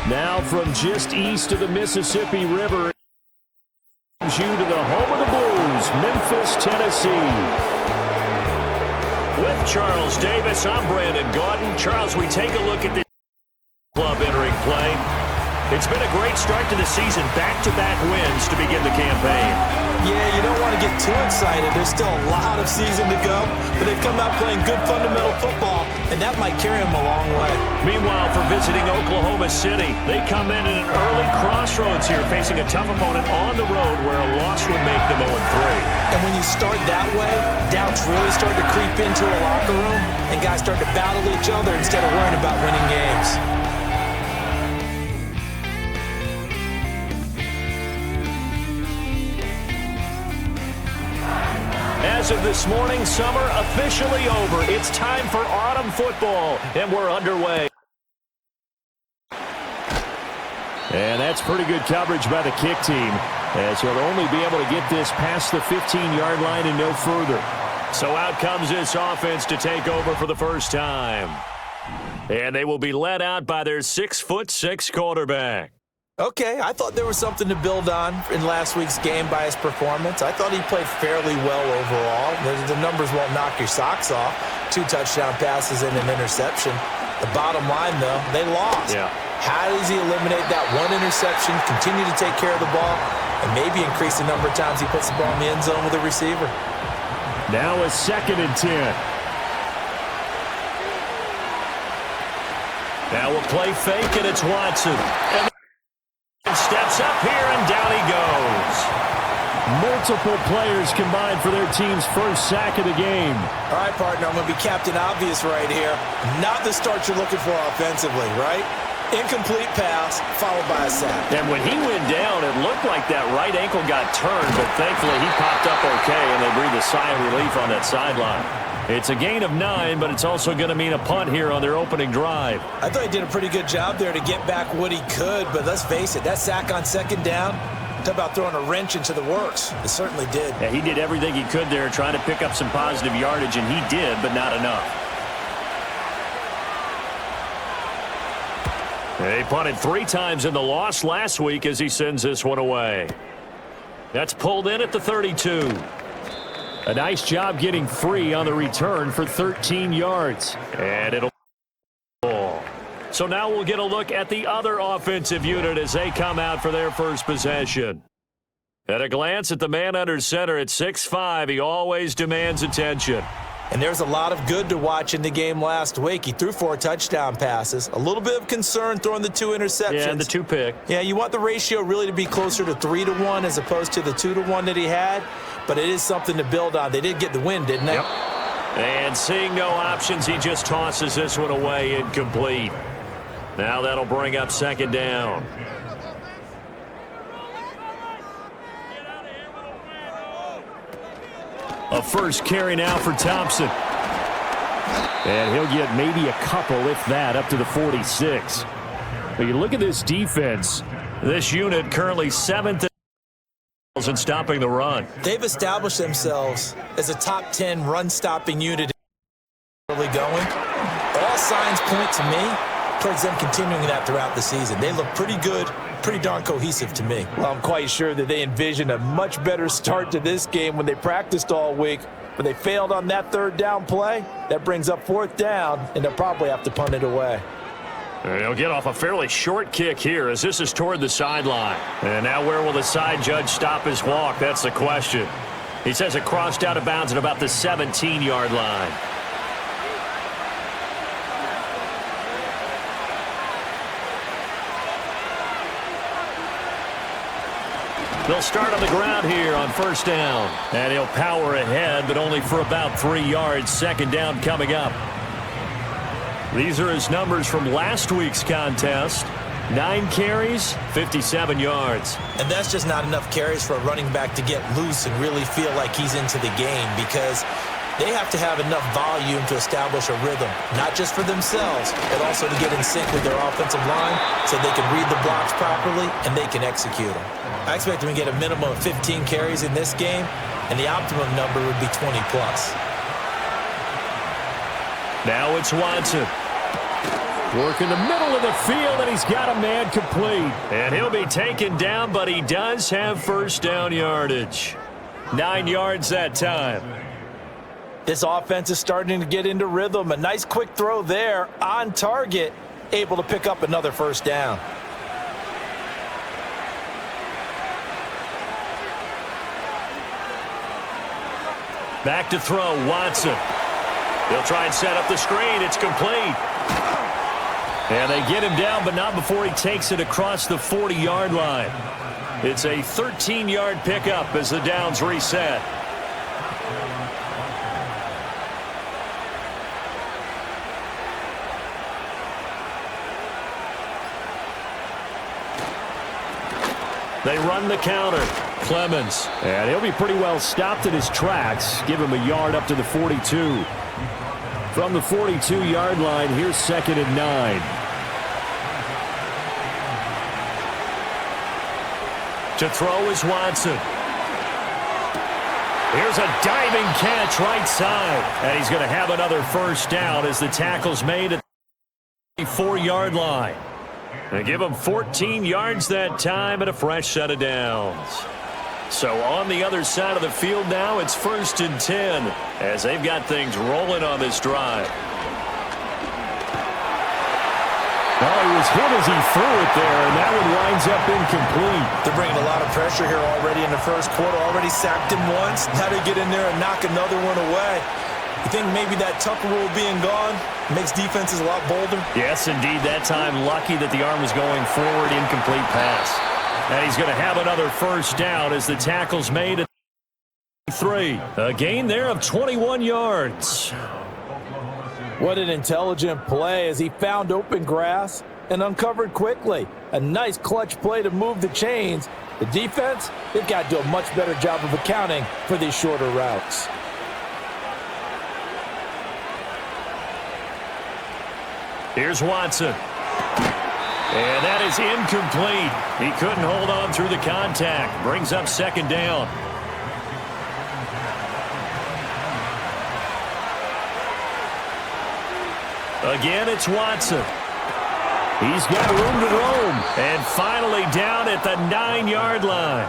Now from just east of the Mississippi River, you to the home of the Blues, Memphis, Tennessee. With Charles Davis, I'm Brandon Gaudin. Charles, we take a look at the club entering play. It's been a great start to the season, back-to-back wins to begin the campaign. Yeah, you don't want to get too excited. There's still a lot of season to go, but they've come out playing good fundamental football, and that might carry them a long way. Meanwhile, for visiting Oklahoma City, they come in at an early crossroads here, facing a tough opponent on the road where a loss would make them 0-3. And when you start that way, doubts really start to creep into a locker room, and guys start to battle each other instead of worrying about winning games. As of this morning, summer officially over. It's time for autumn football, and we're underway. And that's pretty good coverage by the kick team, as he'll only be able to get this past the 15-yard line and no further. So out comes this offense to take over for the first time. And they will be led out by their 6'6" quarterback. Okay, I thought there was something to build on in last week's game by his performance. I thought he played fairly well overall. The numbers won't knock your socks off. 2 touchdown passes and an interception. The bottom line, though, they lost. Yeah. How does he eliminate that one interception, continue to take care of the ball, and maybe increase the number of times he puts the ball in the end zone with a receiver? Now a 2nd and 10. Now a play fake, and it's Watson. And steps up here, and down he goes. Multiple players combined for their team's first sack of the game. All right, partner, I'm going to be Captain Obvious right here. Not the start you're looking for offensively, right? Incomplete pass, followed by a sack. And when he went down, it looked like that right ankle got turned, but thankfully he popped up okay, and they breathed a sigh of relief on that sideline. It's a gain of 9, but it's also going to mean a punt here on their opening drive. I thought he did a pretty good job there to get back what he could, but let's face it, that sack on 2nd down, talk about throwing a wrench into the works. It certainly did. Yeah, he did everything he could there, trying to pick up some positive yardage, and he did, but not enough. They punted 3 times in the loss last week as he sends this one away. That's pulled in at the 32. A nice job getting free on the return for 13 yards. And it'll ball. So now we'll get a look at the other offensive unit as they come out for their first possession. At a glance at the man under center at 6'5", he always demands attention. And there's a lot of good to watch in the game last week. He threw 4 touchdown passes. A little bit of concern throwing the 2 interceptions. Yeah, and the 2 pick. Yeah, you want the ratio really to be closer to 3-1 as opposed to the 2-1 that he had. But it is something to build on. They did get the win, didn't they? Yep. And seeing no options, he just tosses this one away incomplete. Now that'll bring up 2nd down. A first carry now for Thompson. And he'll get maybe a couple, if that, up to the 46. But you look at this defense. This unit currently 7th in stopping the run. They've established themselves as a top 10 run-stopping unit early going. All signs point to me towards them continuing that throughout the season. They look pretty good, pretty darn cohesive to me. Well, I'm quite sure that they envision a much better start to this game when they practiced all week, but they failed on that 3rd down play. That brings up 4th down, and they'll probably have to punt it away. He'll get off a fairly short kick here as this is toward the sideline. And now where will the side judge stop his walk? That's the question. He says it crossed out of bounds at about the 17-yard line. They'll start on the ground here on 1st down. And he'll power ahead, but only for about 3 yards. 2nd down coming up. These are his numbers from last week's contest. 9 carries, 57 yards. And that's just not enough carries for a running back to get loose and really feel like he's into the game, because they have to have enough volume to establish a rhythm, not just for themselves, but also to get in sync with their offensive line so they can read the blocks properly and they can execute them. I expect them to get a minimum of 15 carries in this game, and the optimum number would be 20+. Now it's Watson. Working the middle of the field, and he's got a man complete. And he'll be taken down, but he does have first down yardage. 9 yards that time. This offense is starting to get into rhythm. A nice quick throw there on target, able to pick up another first down. Back to throw, Watson. He'll try and set up the screen. It's complete. And they get him down, but not before he takes it across the 40-yard line. It's a 13-yard pickup as the downs reset. They run the counter. Clemens. And he'll be pretty well stopped in his tracks. Give him a yard up to the 42. From the 42-yard line, here's 2nd and 9. To throw is Watson. Here's a diving catch right side. And he's going to have another first down as the tackle's made at the 4-yard line. They give him 14 yards that time and a fresh set of downs. So on the other side of the field now, it's 1st and 10 as they've got things rolling on this drive. Oh, he was hit as he threw it there, and that one winds up incomplete. They're bringing a lot of pressure here already in the first quarter. Already sacked him once. How to get in there and knock another one away. You think maybe that Tucker rule being gone makes defenses a lot bolder? Yes, indeed. That time, lucky that the arm was going forward, incomplete pass. And he's going to have another first down as the tackle's made at 3. A gain there of 21 yards. What an intelligent play as he found open grass and uncovered quickly. A nice clutch play to move the chains. The defense, they've got to do a much better job of accounting for these shorter routes. Here's Watson. And that is incomplete. He couldn't hold on through the contact. Brings up 2nd down. Again, it's Watson. He's got room to roam. And finally down at the 9-yard line.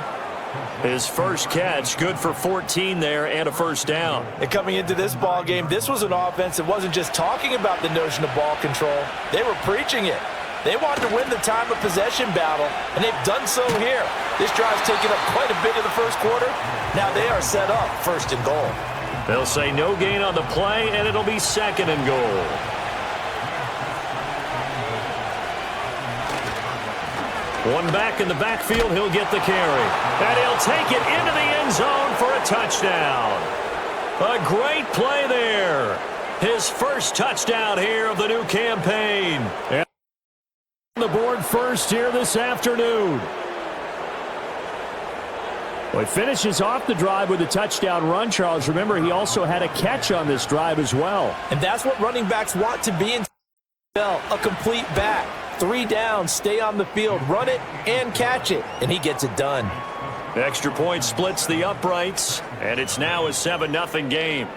His first catch, good for 14 there and a first down. And coming into this ball game, this was an offense that wasn't just talking about the notion of ball control. They were preaching it. They wanted to win the time of possession battle, and they've done so here. This drive's taken up quite a bit of the first quarter. Now they are set up 1st and goal. They'll say no gain on the play, and it'll be 2nd and goal. One back in the backfield, he'll get the carry. And he'll take it into the end zone for a touchdown. A great play there. His first touchdown here of the new campaign. And on the board first here this afternoon. Well, he finishes off the drive with a touchdown run, Charles. Remember, he also had a catch on this drive as well. And that's what running backs want to be in a complete back. 3 downs, stay on the field, run it, and catch it. And he gets it done. Extra point splits the uprights, and it's now a 7-0 game.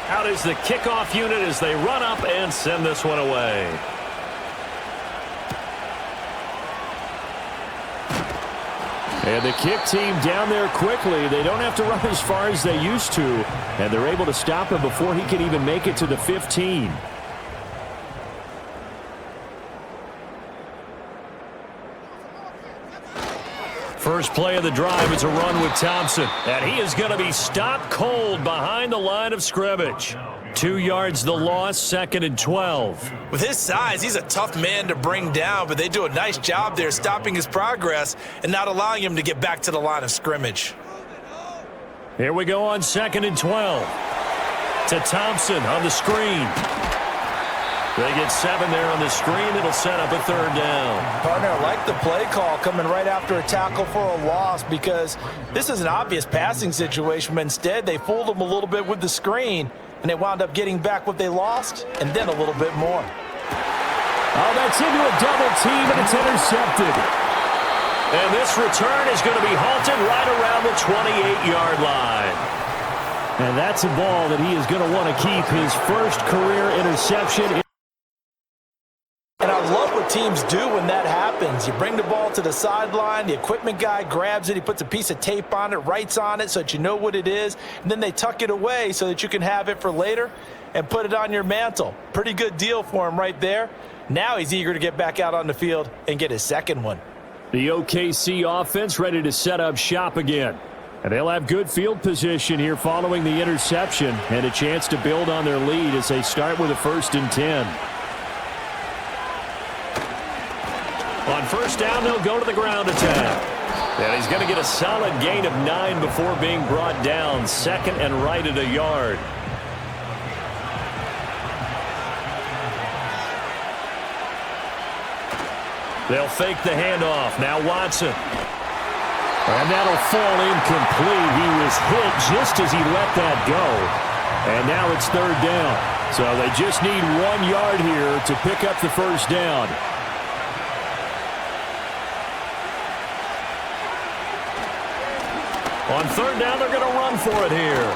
Out is the kickoff unit as they run up and send this one away. And the kick team down there quickly. They don't have to run as far as they used to. And they're able to stop him before he can even make it to the 15. First play of the drive is a run with Thompson. And he is going to be stopped cold behind the line of scrimmage. 2 yards the loss, 2nd and 12. With his size, he's a tough man to bring down, but they do a nice job there stopping his progress and not allowing him to get back to the line of scrimmage. Here we go on 2nd and 12. To Thompson on the screen. They get 7 there on the screen. It'll set up a 3rd down. Partner, I like the play call coming right after a tackle for a loss because this is an obvious passing situation, but instead they fooled him a little bit with the screen, and they wound up getting back what they lost and then a little bit more. Oh, that's into a double team, and it's intercepted. And this return is going to be halted right around the 28-yard line. And that's a ball that he is going to want to keep, his first career interception. And I love what teams do when that happens. You bring the ball to the sideline, the equipment guy grabs it, he puts a piece of tape on it, writes on it so that you know what it is, and then they tuck it away so that you can have it for later and put it on your mantle. Pretty good deal for him right there. Now he's eager to get back out on the field and get his second one. The OKC offense ready to set up shop again. And they'll have good field position here following the interception and a chance to build on their lead as they start with a 1st and 10. On first down, they'll go to the ground attack. And he's going to get a solid gain of 9 before being brought down. 2nd and right at a yard. They'll fake the handoff. Now Watson. And that'll fall incomplete. He was hit just as he let that go. And now it's 3rd down. So they just need 1 yard here to pick up the first down. On 3rd down, they're going to run for it here.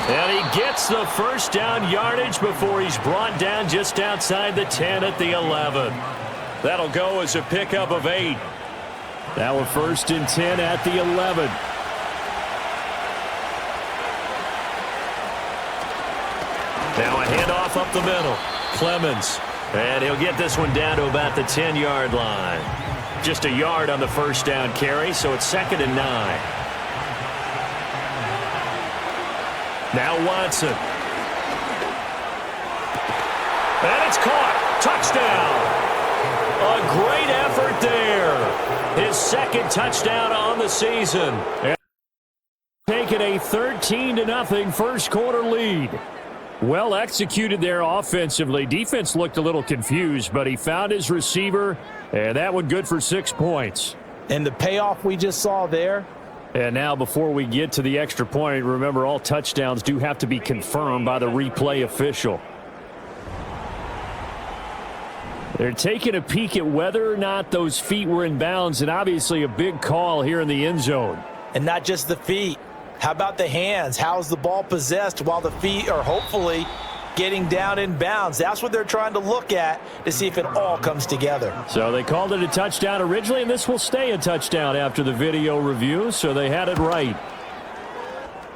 And he gets the first down yardage before he's brought down just outside the 10 at the 11. That'll go as a pickup of 8. Now a 1st and 10 at the 11. Now a handoff up the middle. Clemens. And he'll get this one down to about the 10-yard line. Just a yard on the first down carry, so it's 2nd and 9. Now Watson. And it's caught. Touchdown. A great effort there. His 2nd touchdown on the season. And taking a 13-0 first quarter lead. Well executed there offensively. Defense looked a little confused, but he found his receiver, and that one good for 6 points. And the payoff we just saw there. And now before we get to the extra point, remember all touchdowns do have to be confirmed by the replay official. They're taking a peek at whether or not those feet were in bounds, and obviously a big call here in the end zone. And not just the feet. How about the hands? How's the ball possessed while the feet are hopefully getting down in bounds? That's what they're trying to look at to see if it all comes together. So they called it a touchdown originally, and this will stay a touchdown after the video review, so they had it right.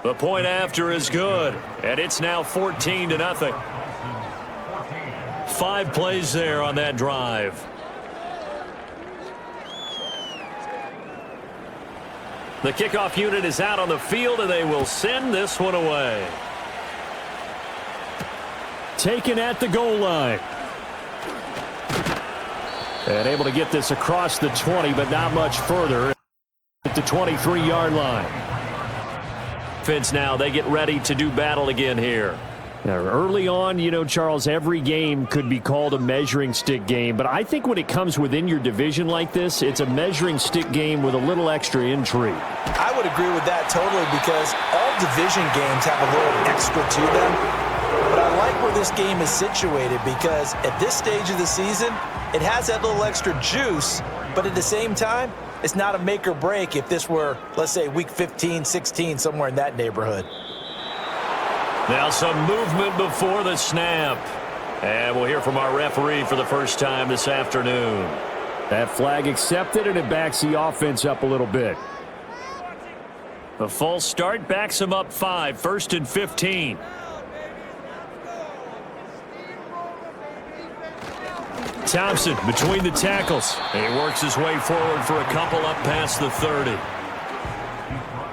The point after is good, and it's now 14-0. 5 plays there on that drive. The kickoff unit is out on the field, and they will send this one away. Taken at the goal line. And able to get this across the 20, but not much further at the 23-yard line. Offense now, they get ready to do battle again here. Now, early on, you know, Charles, every game could be called a measuring stick game, but I think when it comes within your division like this, it's a measuring stick game with a little extra intrigue. I would agree with that totally because all division games have a little extra to them. But I like where this game is situated because at this stage of the season, it has that little extra juice, but at the same time, it's not a make or break if this were, let's say, week 15, 16, somewhere in that neighborhood. Now some movement before the snap. And we'll hear from our referee for the first time this afternoon. That flag accepted, and it backs the offense up a little bit. The false start backs him up 5, 1st and 15. Thompson between the tackles. And he works his way forward for a couple up past the 30.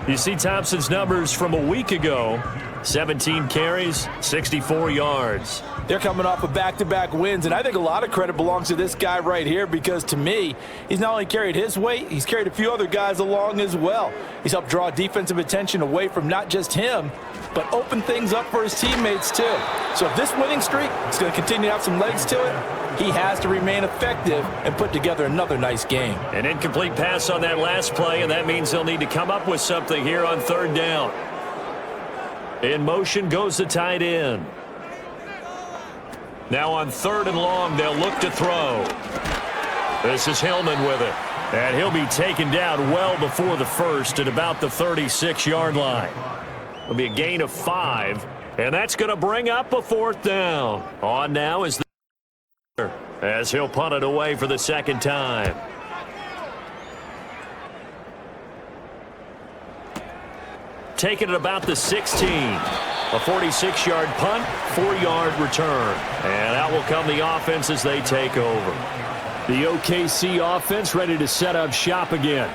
You see Thompson's numbers from a week ago. 17 carries, 64 yards. They're coming off of back-to-back wins, and I think a lot of credit belongs to this guy right here because, to me, he's not only carried his weight, he's carried a few other guys along as well. He's helped draw defensive attention away from not just him, but open things up for his teammates, too. So if this winning streak is going to continue to have some legs to it, he has to remain effective and put together another nice game. An incomplete pass on that last play, and that means they'll need to come up with something here on 3rd down. In motion goes the tight end. Now on 3rd and long, they'll look to throw. This is Hillman with it. And he'll be taken down well before the first at about the 36-yard line. It'll be a gain of 5, and that's going to bring up a 4th down. On now is the as he'll punt it away for the second time. Taking it about the 16. A 46-yard punt, 4-yard return. And out will come the offense as they take over. The OKC offense ready to set up shop again.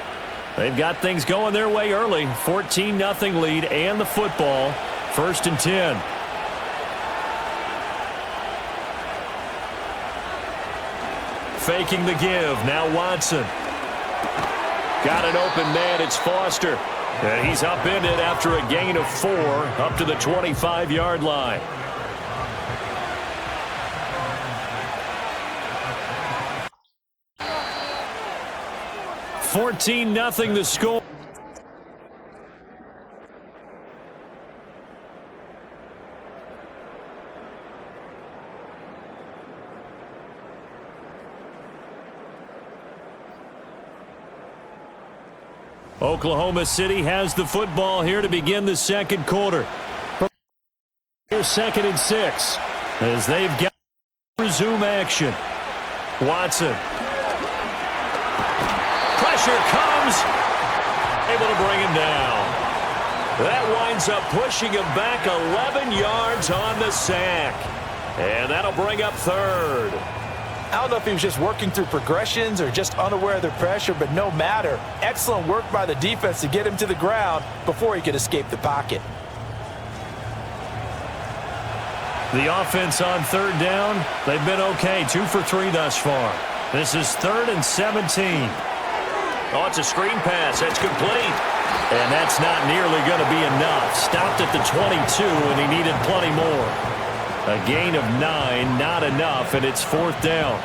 They've got things going their way early. 14-0 lead and the football. 1st and 10. Faking the give. Now Watson. Got an open man. It's Foster. And he's upended after a gain of 4 up to the 25-yard line. $14-0 the score. Oklahoma City has the football here to begin the second quarter. Here's 2nd and 6 as they've got to resume action. Watson. Pressure comes. Able to bring him down. That winds up pushing him back 11 yards on the sack. And that'll bring up 3rd. I don't know if he was just working through progressions or just unaware of the pressure, but no matter. Excellent work by the defense to get him to the ground before he could escape the pocket. The offense on 3rd down, they've been okay. 2 for 3 thus far. This is 3rd and 17. Oh, it's a screen pass. That's complete. And that's not nearly going to be enough. Stopped at the 22, and he needed plenty more. A gain of 9, not enough, and it's 4th down.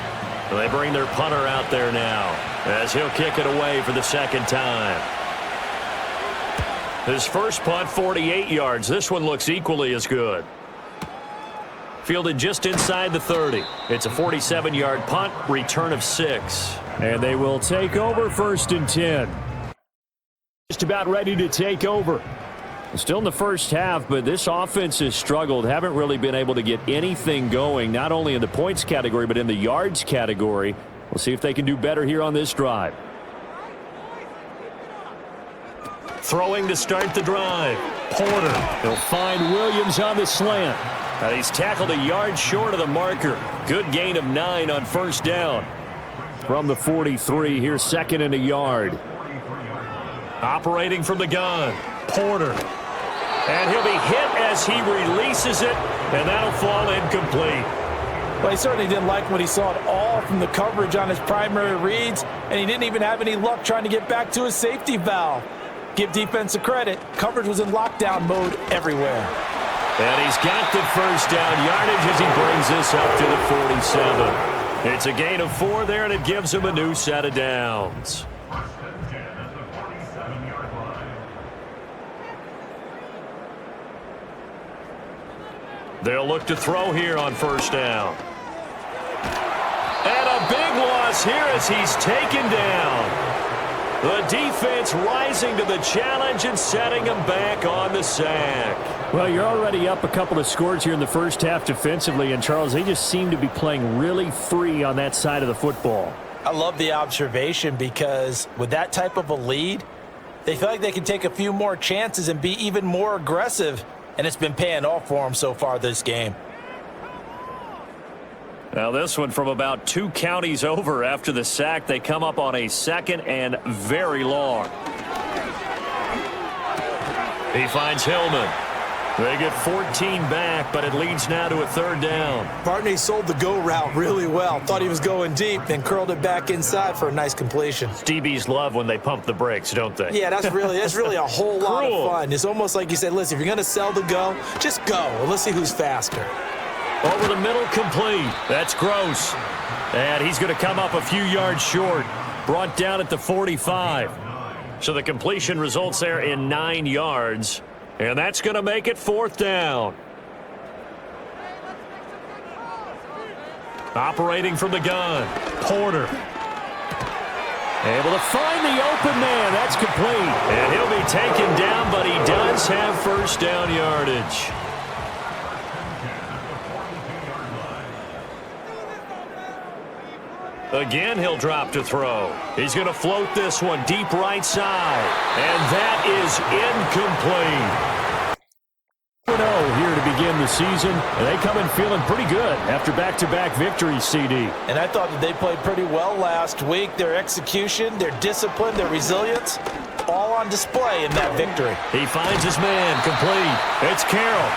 They bring their punter out there now as he'll kick it away for the second time. His first punt, 48 yards. This one looks equally as good. Fielded just inside the 30. It's a 47-yard punt, return of 6. And they will take over 1st and 10. Just about ready to take over. Still in the first half, but this offense has struggled. Haven't really been able to get anything going, not only in the points category, but in the yards category. We'll see if they can do better here on this drive. Throwing to start the drive. Porter. He'll find Williams on the slant. And he's tackled a yard short of the marker. Good gain of 9 on 1st down. From the 43, here's 2nd and a yard. Operating from the gun. Porter. And he'll be hit as he releases it, and that'll fall incomplete. Well, he certainly didn't like what he saw at all from the coverage on his primary reads, and he didn't even have any luck trying to get back to his safety valve. Give defense a credit. Coverage was in lockdown mode everywhere. And he's got the 1st down yardage as he brings this up to the 47. It's a gain of 4 there, and it gives him a new set of downs. They'll look to throw here on 1st down. And a big loss here as he's taken down. The defense rising to the challenge and setting him back on the sack. Well, you're already up a couple of scores here in the first half defensively, and Charles, they just seem to be playing really free on that side of the football. I love the observation because with that type of a lead, they feel like they can take a few more chances and be even more aggressive. And it's been paying off for him so far this game. Now this one from about 2 counties over after the sack. They come up on a 2nd and very long. He finds Hillman. They get 14 back, but it leads now to a 3rd down. Partney sold the go route really well. Thought he was going deep, then curled it back inside for a nice completion. DBs love when they pump the brakes, don't they? Yeah, that's really a whole lot of fun. It's almost like you said, listen, if you're going to sell the go, just go. And let's see who's faster. Over the middle, complete. That's Gross. And he's going to come up a few yards short. Brought down at the 45. So the completion results there in 9 yards. And that's going to make it 4th down. Operating from the gun. Porter. Able to find the open man. That's complete. And he'll be taken down, but he does have first down yardage. Again, he'll drop to throw. He's going to float this one deep right side. And that is incomplete. 4-0 here to begin the season, and they come in feeling pretty good after back-to-back victories, CD. And I thought that they played pretty well last week. Their execution, their discipline, their resilience, all on display in that victory. He finds his man, complete. It's Carroll,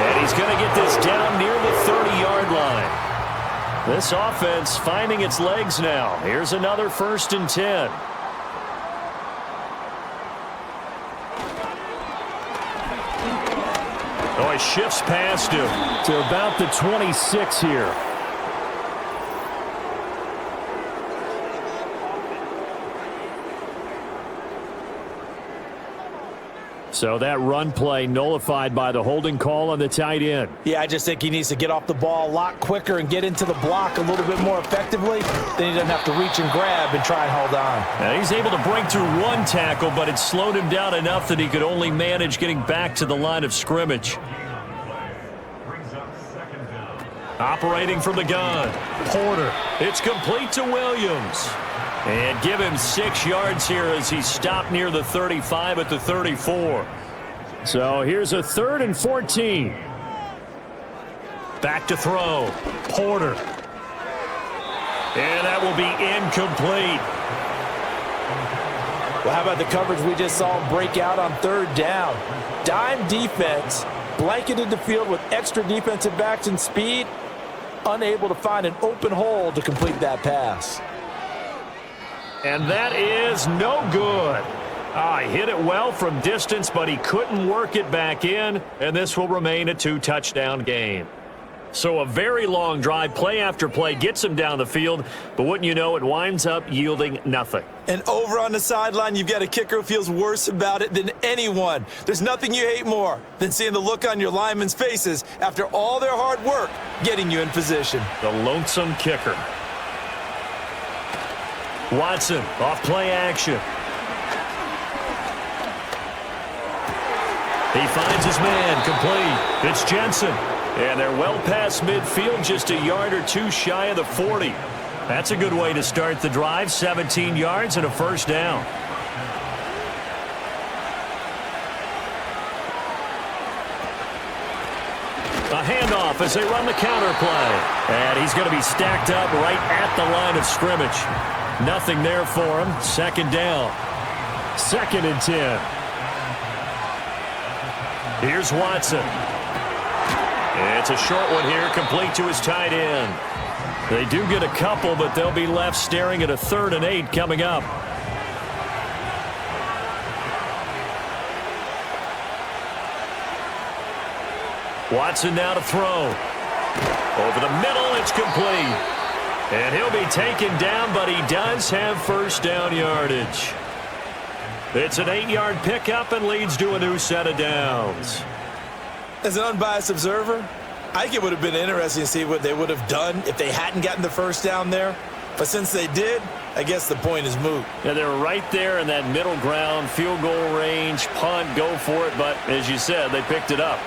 and he's going to get this down near the 30-yard line. This offense finding its legs now. Here's another 1st and 10. Oh, he shifts past him to about the 26 here. So that run play nullified by the holding call on the tight end. Yeah, I just think he needs to get off the ball a lot quicker and get into the block a little bit more effectively. Then he doesn't have to reach and grab and try and hold on. Now he's able to break through one tackle, but it slowed him down enough that he could only manage getting back to the line of scrimmage. Operating from the gun, Porter. It's complete to Williams. And give him 6 yards here as he stopped near the 35 at the 34. So here's a 3rd and 14. Back to throw. Porter. And that will be incomplete. Well, how about the coverage we just saw break out on 3rd down? Dime defense, blanketed the field with extra defensive backs and speed, unable to find an open hole to complete that pass. And that is no good. He hit it well from distance, but he couldn't work it back in, and this will remain a 2-touchdown game. So a very long drive, play after play, gets him down the field, but wouldn't you know, it winds up yielding nothing. And over on the sideline, you've got a kicker who feels worse about it than anyone. There's nothing you hate more than seeing the look on your linemen's faces after all their hard work getting you in position. The lonesome kicker. Watson, off play action. He finds his man, complete. It's Jensen. And they're well past midfield, just a yard or two shy of the 40. That's a good way to start the drive, 17 yards and a 1st down. A handoff as they run the counter play. And he's going to be stacked up right at the line of scrimmage. Nothing there for him. 2nd down. 2nd and 10. Here's Watson. It's a short one here, complete to his tight end. They do get a couple, but they'll be left staring at a 3rd and 8 coming up. Watson now to throw. Over the middle, it's complete. And he'll be taken down, but he does have 1st down yardage. It's an 8-yard pickup and leads to a new set of downs. As an unbiased observer, I think it would have been interesting to see what they would have done if they hadn't gotten the 1st down there. But since they did, I guess the point is moot. Yeah, they're right there in that middle ground, field goal range, punt, go for it. But as you said, they picked it up.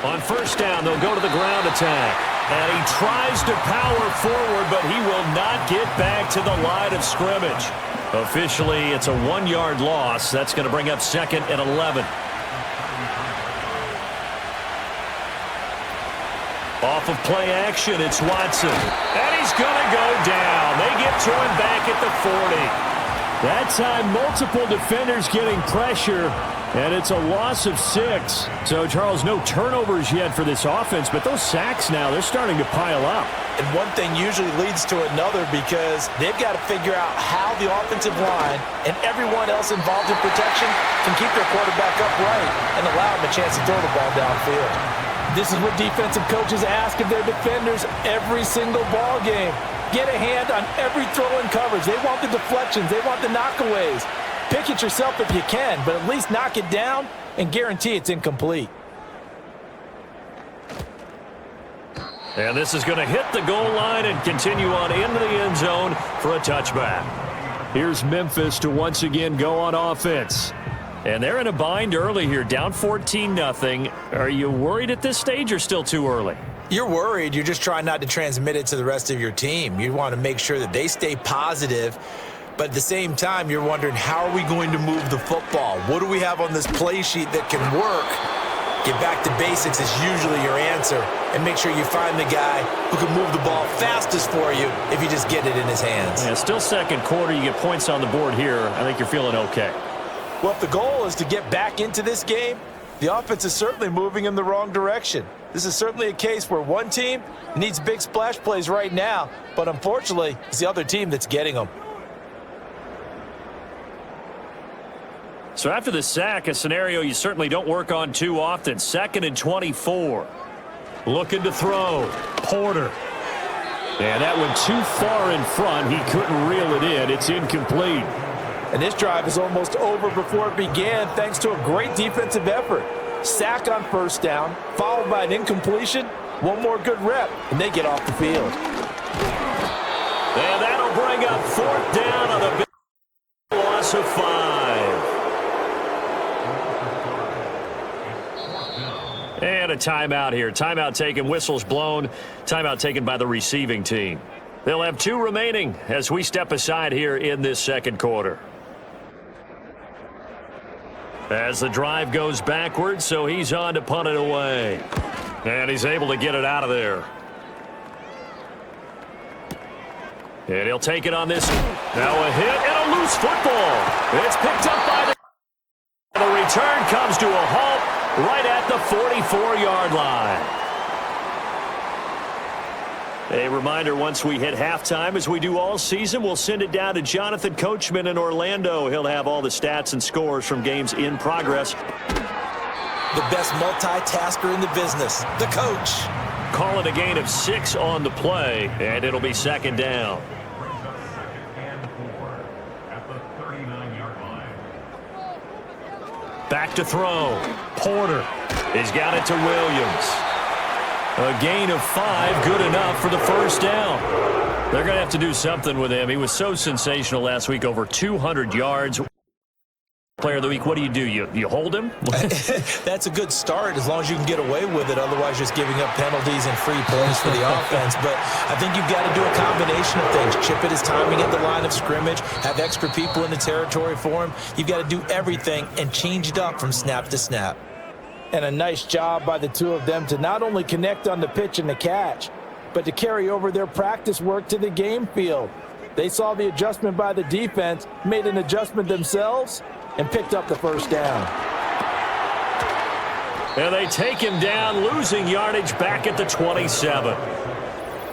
On 1st down, they'll go to the ground attack. And he tries to power forward, but he will not get back to the line of scrimmage. Officially, it's a 1-yard loss. That's going to bring up 2nd and 11. Off of play action, it's Watson. And he's going to go down. They get to him back at the 40. That time, multiple defenders getting pressure, and it's a loss of 6. So, Charles, no turnovers yet for this offense, but those sacks now, they're starting to pile up. And one thing usually leads to another because they've got to figure out how the offensive line and everyone else involved in protection can keep their quarterback upright and allow him a chance to throw the ball downfield. This is what defensive coaches ask of their defenders every single ball game. Get a hand on every throw and coverage. They want the deflections. They want the knockaways. Pick it yourself if you can, but at least knock it down and guarantee it's incomplete. And this is going to hit the goal line and continue on into the end zone for a touchback. Here's Memphis to once again go on offense. And they're in a bind early here, down 14-0. Are you worried at this stage or still too early? You're worried. You're just trying not to transmit it to the rest of your team. You want to make sure that they stay positive. But at the same time, you're wondering, how are we going to move the football? What do we have on this play sheet that can work? Get back to basics is usually your answer. And make sure you find the guy who can move the ball fastest for you if you just get it in his hands. Yeah, still second quarter. You get points on the board here. I think you're feeling okay. Well, if the goal is to get back into this game, the offense is certainly moving in the wrong direction. This is certainly a case where one team needs big splash plays right now, but unfortunately, it's the other team that's getting them. So after the sack, a scenario you certainly don't work on too often. 2nd and 24. Looking to throw. Porter. And that went too far in front. He couldn't reel it in. It's incomplete. And this drive is almost over before it began thanks to a great defensive effort. Sack on first down, followed by an incompletion. One more good rep, and they get off the field. And that'll bring up 4th down on a big loss of 5. And a timeout here. Timeout taken, whistles blown. Timeout taken by the receiving team. They'll have 2 remaining as we step aside here in this second quarter. As the drive goes backwards, so he's on to punt it away. And he's able to get it out of there. And he'll take it on this. Now a hit and a loose football. It's picked up by the return comes to a halt right at the 44-yard line. A reminder, once we hit halftime, as we do all season, we'll send it down to Jonathan Coachman in Orlando. He'll have all the stats and scores from games in progress. The best multitasker in the business, the coach. Call it a gain of 6 on the play, and it'll be 2nd down. Back to throw. Porter. He's got it to Williams. A gain of 5, good enough for the first down. They're going to have to do something with him. He was so sensational last week, over 200 yards. Player of the week, what do? You hold him? That's a good start as long as you can get away with it. Otherwise, just giving up penalties and free points for the offense. But I think you've got to do a combination of things. Chip at his timing at the line of scrimmage, have extra people in the territory for him. You've got to do everything and change it up from snap to snap. And a nice job by the two of them to not only connect on the pitch and the catch, but to carry over their practice work to the game field. They saw the adjustment by the defense, made an adjustment themselves, and picked up the first down. And they take him down, losing yardage back at the 27.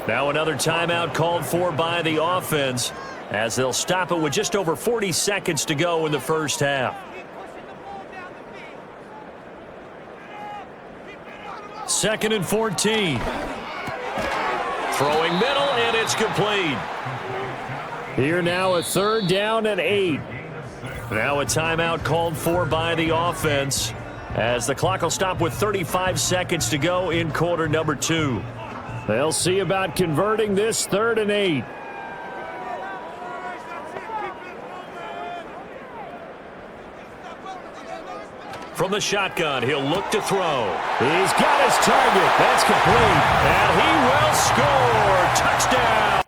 Now another timeout called for by the offense as they'll stop it with just over 40 seconds to go in the first half. 2nd and 14. Throwing middle, and it's complete. Here now a 3rd down and 8. Now a timeout called for by the offense as the clock will stop with 35 seconds to go in quarter number 2. They'll see about converting this 3rd and 8. From the shotgun, he'll look to throw. He's got his target. That's complete. And he will score. Touchdown.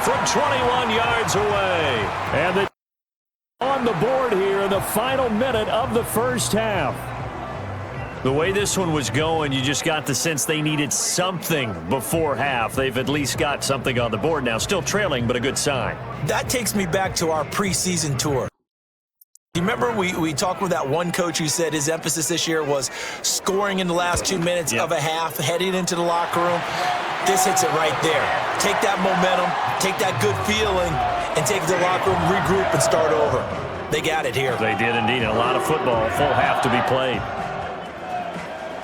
From 21 yards away. And the on the board here in the final minute of the first half. The way this one was going, you just got the sense they needed something before half. They've at least got something on the board now. Still trailing, but a good sign. That takes me back to our preseason tour. You remember we talked with that one coach who said his emphasis this year was scoring in the last 2 minutes of a half, heading into the locker room. This hits it right there. Take that momentum, take that good feeling, and take it to the locker room, regroup, and start over. They got it here. They did indeed. A lot of football, full half to be played.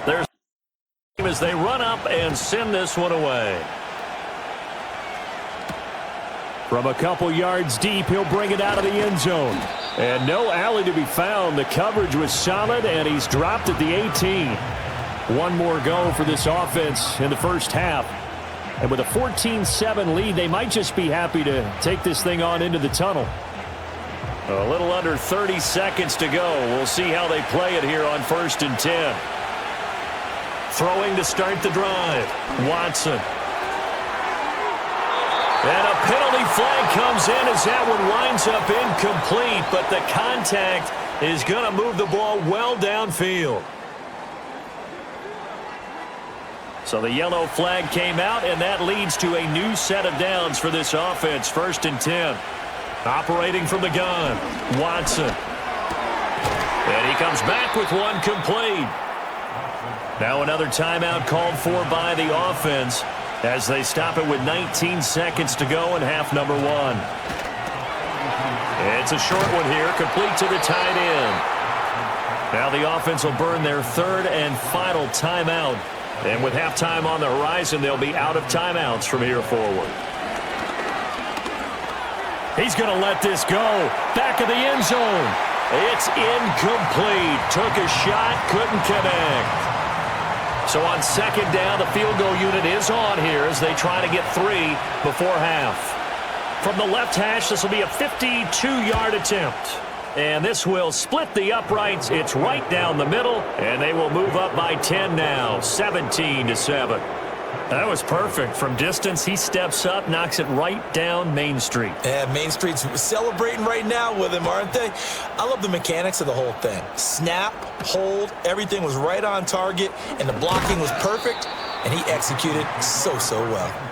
There's as they run up and send this one away. From a couple yards deep, he'll bring it out of the end zone. And no alley to be found. The coverage was solid, and he's dropped at the 18. One more go for this offense in the first half. And with a 14-7 lead, they might just be happy to take this thing on into the tunnel. A little under 30 seconds to go. We'll see how they play it here on 1st and 10. Throwing to start the drive. Watson. And a penalty flag comes in as that one winds up incomplete, but the contact is going to move the ball well downfield. So the yellow flag came out, and that leads to a new set of downs for this offense. 1st and 10. Operating from the gun, Watson. And he comes back with one complete. Now another timeout called for by the offense as they stop it with 19 seconds to go in half number 1. It's a short one here, complete to the tight end. Now the offense will burn their 3rd and final timeout. And with halftime on the horizon, they'll be out of timeouts from here forward. He's going to let this go. Back of the end zone. It's incomplete. Took a shot, couldn't connect. So on 2nd down, the field goal unit is on here as they try to get 3 before half. From the left hash, this will be a 52-yard attempt. And this will split the uprights. It's right down the middle, and they will move up by 10 now, 17-7. That was perfect. From distance, he steps up, knocks it right down Main Street. Yeah, Main Street's celebrating right now with him, aren't they? I love the mechanics of the whole thing. Snap, hold, everything was right on target, and the blocking was perfect, and he executed so well.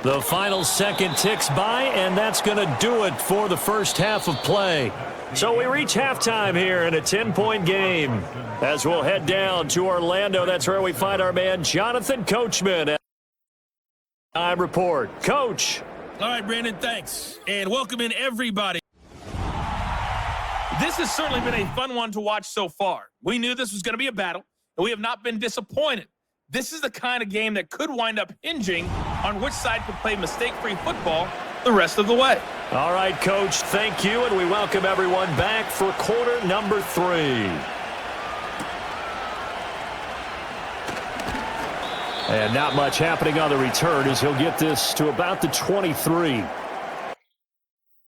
The final second ticks by, and that's going to do it for the first half of play. So we reach halftime here in a 10-point game. As we'll head down to Orlando, that's where we find our man Jonathan Coachman. Time report. Coach. All right, Brandon, thanks. And welcome in everybody. This has certainly been a fun one to watch so far. We knew this was going to be a battle, and we have not been disappointed. This is the kind of game that could wind up hinging on which side could play mistake-free football the rest of the way. All right, Coach, thank you, and we welcome everyone back for quarter number 3. And not much happening on the return as he'll get this to about the 23.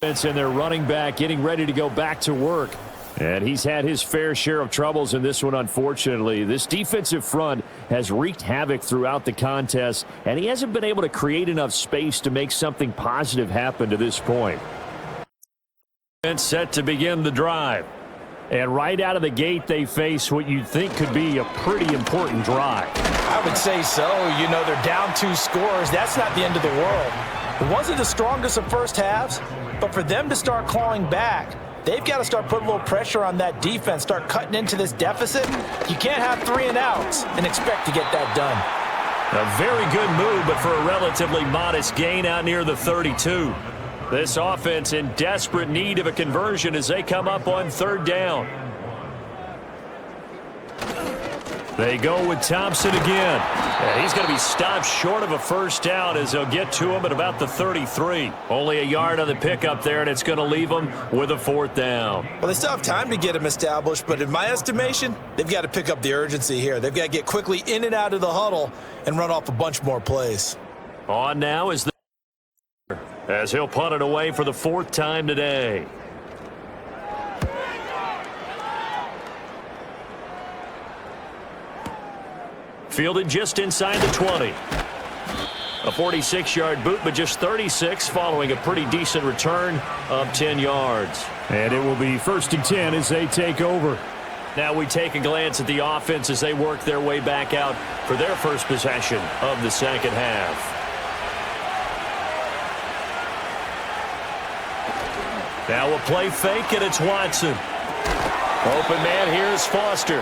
And their running back getting ready to go back to work. And he's had his fair share of troubles in this one, unfortunately. This defensive front has wreaked havoc throughout the contest, and he hasn't been able to create enough space to make something positive happen to this point. It's set to begin the drive. And right out of the gate, they face what you'd think could be a pretty important drive. I would say so. You know, they're down 2 scores. That's not the end of the world. It wasn't the strongest of first halves, but for them to start clawing back, they've got to start putting a little pressure on that defense, start cutting into this deficit. You can't have 3 and outs and expect to get that done. A very good move, but for a relatively modest gain out near the 32. This offense in desperate need of a conversion as they come up on 3rd down. They go with Thompson again. And he's going to be stopped short of a first down as they'll get to him at about the 33. Only a yard on the pickup there, and it's going to leave them with a 4th down. Well, they still have time to get him established, but in my estimation, they've got to pick up the urgency here. They've got to get quickly in and out of the huddle and run off a bunch more plays. On now is as he'll punt it away for the 4th time today. Fielded just inside the 20. A 46-yard boot, but just 36 following a pretty decent return of 10 yards. And it will be 1st and 10 as they take over. Now we take a glance at the offense as they work their way back out for their first possession of the second half. Now a play fake, and it's Watson. Open man, here's Foster.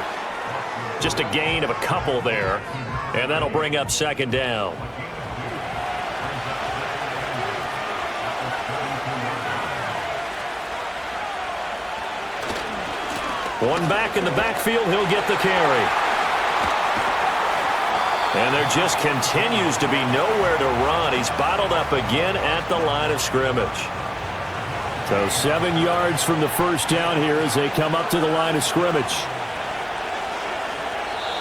Just a gain of a couple there, and that'll bring up 2nd down. One back in the backfield, he'll get the carry. And there just continues to be nowhere to run. He's bottled up again at the line of scrimmage. So 7 yards from the first down here as they come up to the line of scrimmage.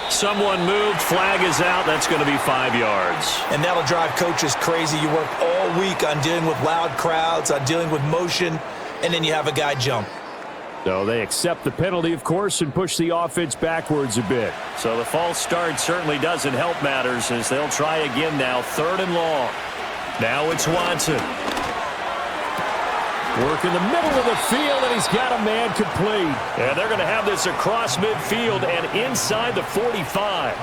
Someone moved, flag is out. That's going to be 5 yards. And that'll drive coaches crazy. You work all week on dealing with loud crowds, on dealing with motion, and then you have a guy jump. So they accept the penalty, of course, and push the offense backwards a bit. So the false start certainly doesn't help matters as they'll try again now. 3rd and long. Now it's Watson. Work in the middle of the field, and he's got a man complete. And they're going to have this across midfield and inside the 45.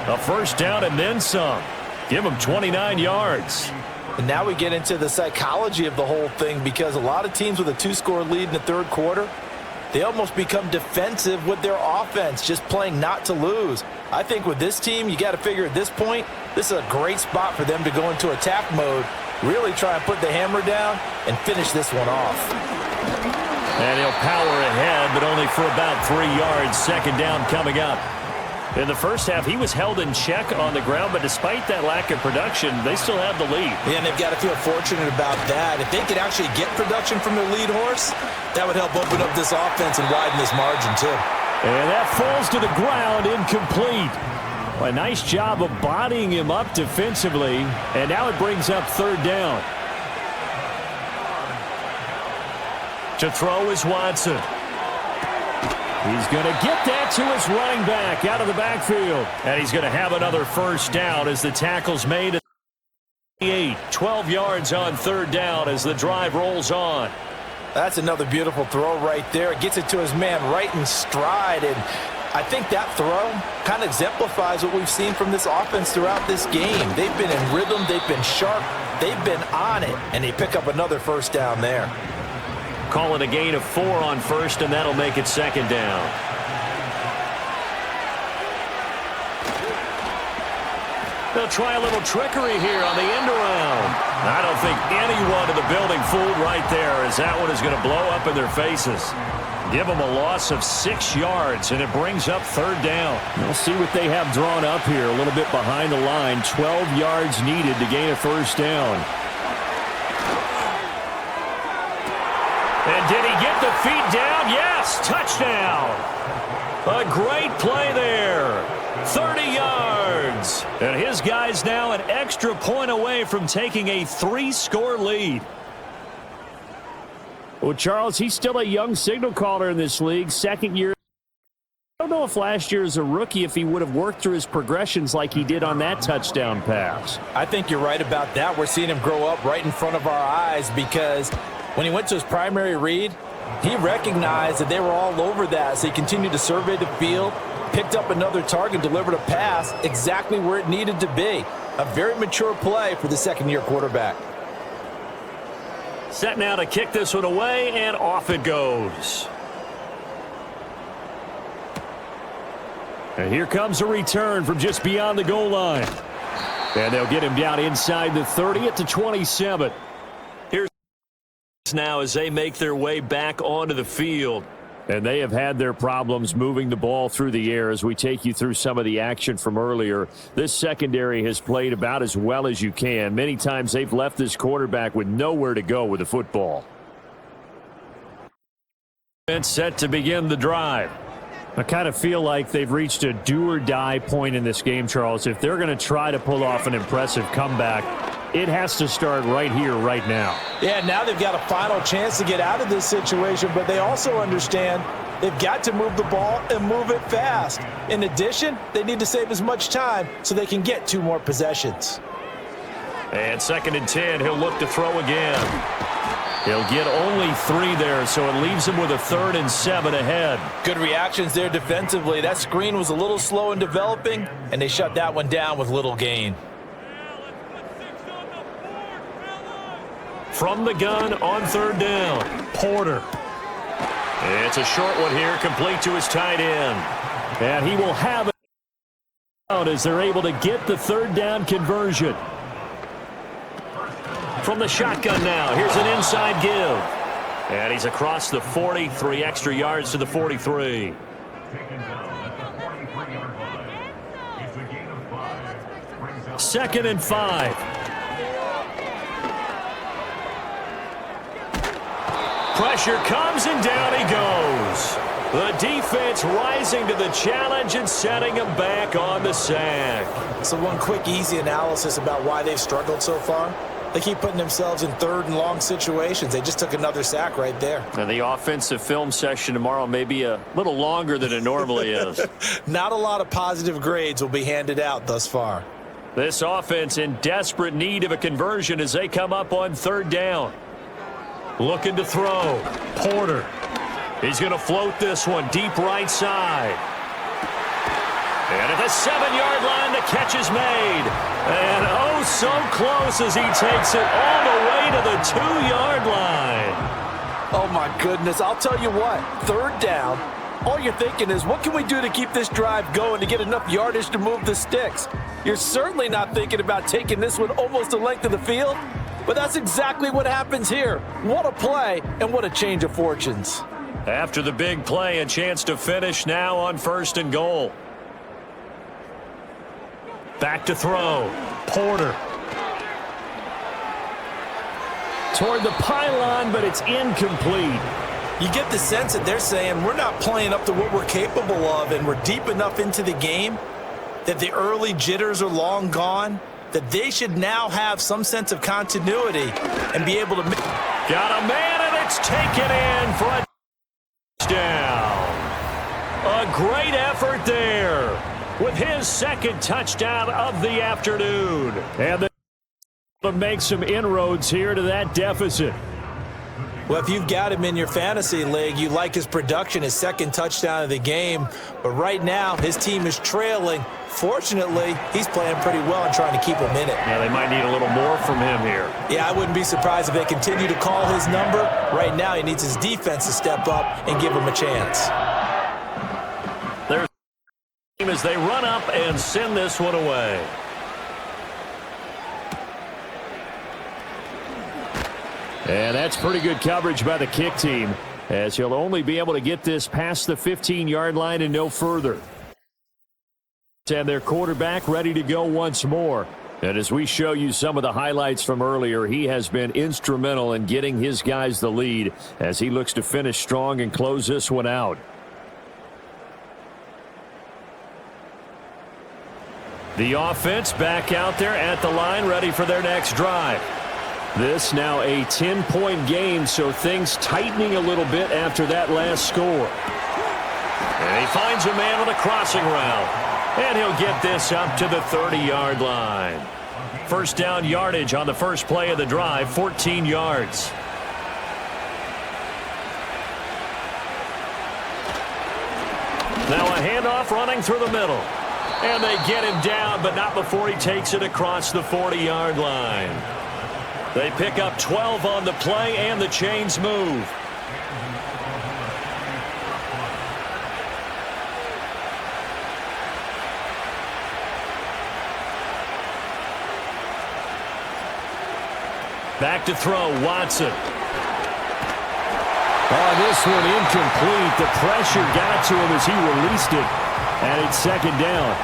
A first down and then some. Give them 29 yards. And now we get into the psychology of the whole thing, because a lot of teams with a 2-score lead in the 3rd quarter, they almost become defensive with their offense, just playing not to lose. I think with this team, you got to figure at this point, this is a great spot for them to go into attack mode, really try and put the hammer down and finish this one off. And he'll power ahead, but only for about 3 yards. 2nd down coming up. In the first half, he was held in check on the ground, but despite that lack of production, they still have the lead. Yeah, and they've got to feel fortunate about that. If they could actually get production from their lead horse, that would help open up this offense and widen this margin too. And that falls to the ground, incomplete. A nice job of bodying him up defensively, and now it brings up 3rd down. To throw is Watson. He's going to get that to his running back out of the backfield. And he's going to have another first down as the tackle's made at 8. 12 yards on 3rd down as the drive rolls on. That's another beautiful throw right there. It gets it to his man right in stride. And I think that throw kind of exemplifies what we've seen from this offense throughout this game. They've been in rhythm. They've been sharp. They've been on it. And they pick up another first down there. Call it a gain of 4 on 1st, and that'll make it 2nd down. They'll try a little trickery here on the end around. I don't think anyone in the building fooled right there, as that one is going to blow up in their faces. Give them a loss of 6 yards, and it brings up 3rd down. We'll see what they have drawn up here, a little bit behind the line. 12 yards needed to gain a first down. And did he get the feet down? Yes, touchdown. A great play there. 30 yards. And his guy's now an extra point away from taking a 3-score lead. Well, Charles, he's still a young signal caller in this league. 2nd year. I don't know if last year as a rookie, if he would have worked through his progressions like he did on that touchdown pass. I think you're right about that. We're seeing him grow up right in front of our eyes, because when he went to his primary read, he recognized that they were all over that. So he continued to survey the field, picked up another target, delivered a pass exactly where it needed to be. A very mature play for the 2nd-year quarterback. Set now to kick this one away, and off it goes. And here comes a return from just beyond the goal line. And they'll get him down inside the 30 at the 27. Here's now as they make their way back onto the field. And they have had their problems moving the ball through the air as we take you through some of the action from earlier. This secondary has played about as well as you can. Many times they've left this quarterback with nowhere to go with the football. It's set to begin the drive. I kind of feel like they've reached a do-or-die point in this game, Charles. If they're going to try to pull off an impressive comeback, it has to start right here, right now. Yeah, now they've got a final chance to get out of this situation, but they also understand they've got to move the ball and move it fast. In addition, they need to save as much time so they can get 2 more possessions. And 2nd and 10, he'll look to throw again. He'll get only 3 there, so it leaves him with a 3rd and 7 ahead. Good reactions there defensively. That screen was a little slow in developing, and they shut that one down with little gain. From the gun on 3rd down, Porter. It's a short one here, complete to his tight end. And he will have it out as they're able to get the 3rd down conversion. From the shotgun now, here's an inside give. And he's across the 40, 3 extra yards to the 43. Second and 5. Pressure comes, and down he goes. The defense rising to the challenge and setting him back on the sack. So one quick, easy analysis about why they've struggled so far. They keep putting themselves in third and long situations. They just took another sack right there. And the offensive film session tomorrow may be a little longer than it normally is. Not a lot of positive grades will be handed out thus far. This offense in desperate need of a conversion as they come up on third down. Looking to throw. Porter. He's going to float this one deep right side. And at the 7-yard line, the catch is made. And oh, so close as he takes it all the way to the 2-yard line. Oh, my goodness. I'll tell you what. Third down, all you're thinking is, what can we do to keep this drive going to get enough yardage to move the sticks? You're certainly not thinking about taking this one almost the length of the field, but that's exactly what happens here. What a play and what a change of fortunes. After the big play, a chance to finish now on 1st and goal. Back to throw. Porter. Toward the pylon, but it's incomplete. You get the sense that they're saying we're not playing up to what we're capable of, and we're deep enough into the game that the early jitters are long gone, that they should now have some sense of continuity and be able to... Got a man, and it's taken in for a touchdown. A great effort there with his second touchdown of the afternoon. And they make some inroads here to that deficit. Well, if you've got him in your fantasy league, you like his production, his second touchdown of the game. But right now, his team is trailing. Fortunately, he's playing pretty well and trying to keep him in it. Yeah, they might need a little more from him here. Yeah, I wouldn't be surprised if they continue to call his number. Right now, he needs his defense to step up and give him a chance. There's as they run up and send this one away. And that's pretty good coverage by the kick team, as he'll only be able to get this past the 15-yard line and no further. And their quarterback ready to go once more. And as we show you some of the highlights from earlier, he has been instrumental in getting his guys the lead as he looks to finish strong and close this one out. The offense back out there at the line, ready for their next drive. This now a 10-point game, so things tightening a little bit after that last score. And he finds a man on a crossing route. And he'll get this up to the 30-yard line. First down yardage on the first play of the drive, 14 yards. Now a handoff running through the middle. And they get him down, but not before he takes it across the 40-yard line. They pick up 12 on the play, and the chains move. Back to throw, Watson. Oh, this one incomplete. The pressure got to him as he released it. And it's second down.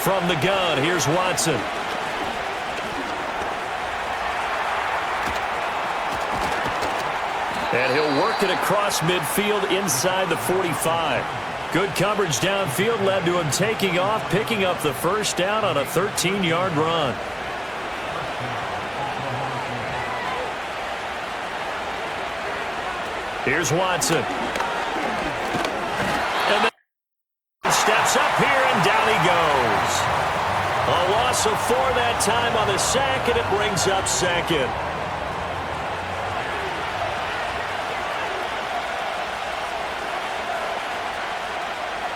From the gun, here's Watson. And he'll work it across midfield inside the 45. Good coverage downfield led to him taking off, picking up the first down on a 13-yard run. Here's Watson. And then steps up here, and down he goes. A loss of 4 that time on the sack, and it brings up second.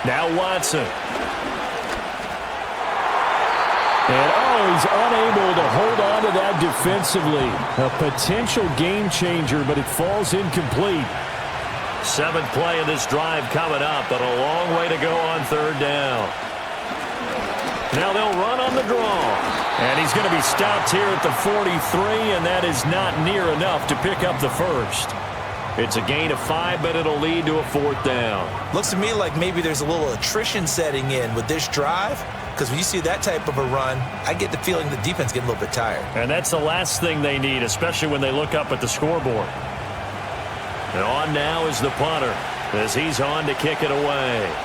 Now Watson. And he's unable to hold on to that defensively. A potential game changer, but it falls incomplete. 7th play of this drive coming up, but a long way to go on third down. Now they'll run on the draw. And he's going to be stopped here at the 43, and that is not near enough to pick up the first. It's a gain of 5, but it'll lead to a 4th down. Looks to me like maybe there's a little attrition setting in with this drive. because when you see that type of a run, I get the feeling the defense getting a little bit tired. And that's the last thing they need, especially when they look up at the scoreboard. And on now is the punter as he's on to kick it away.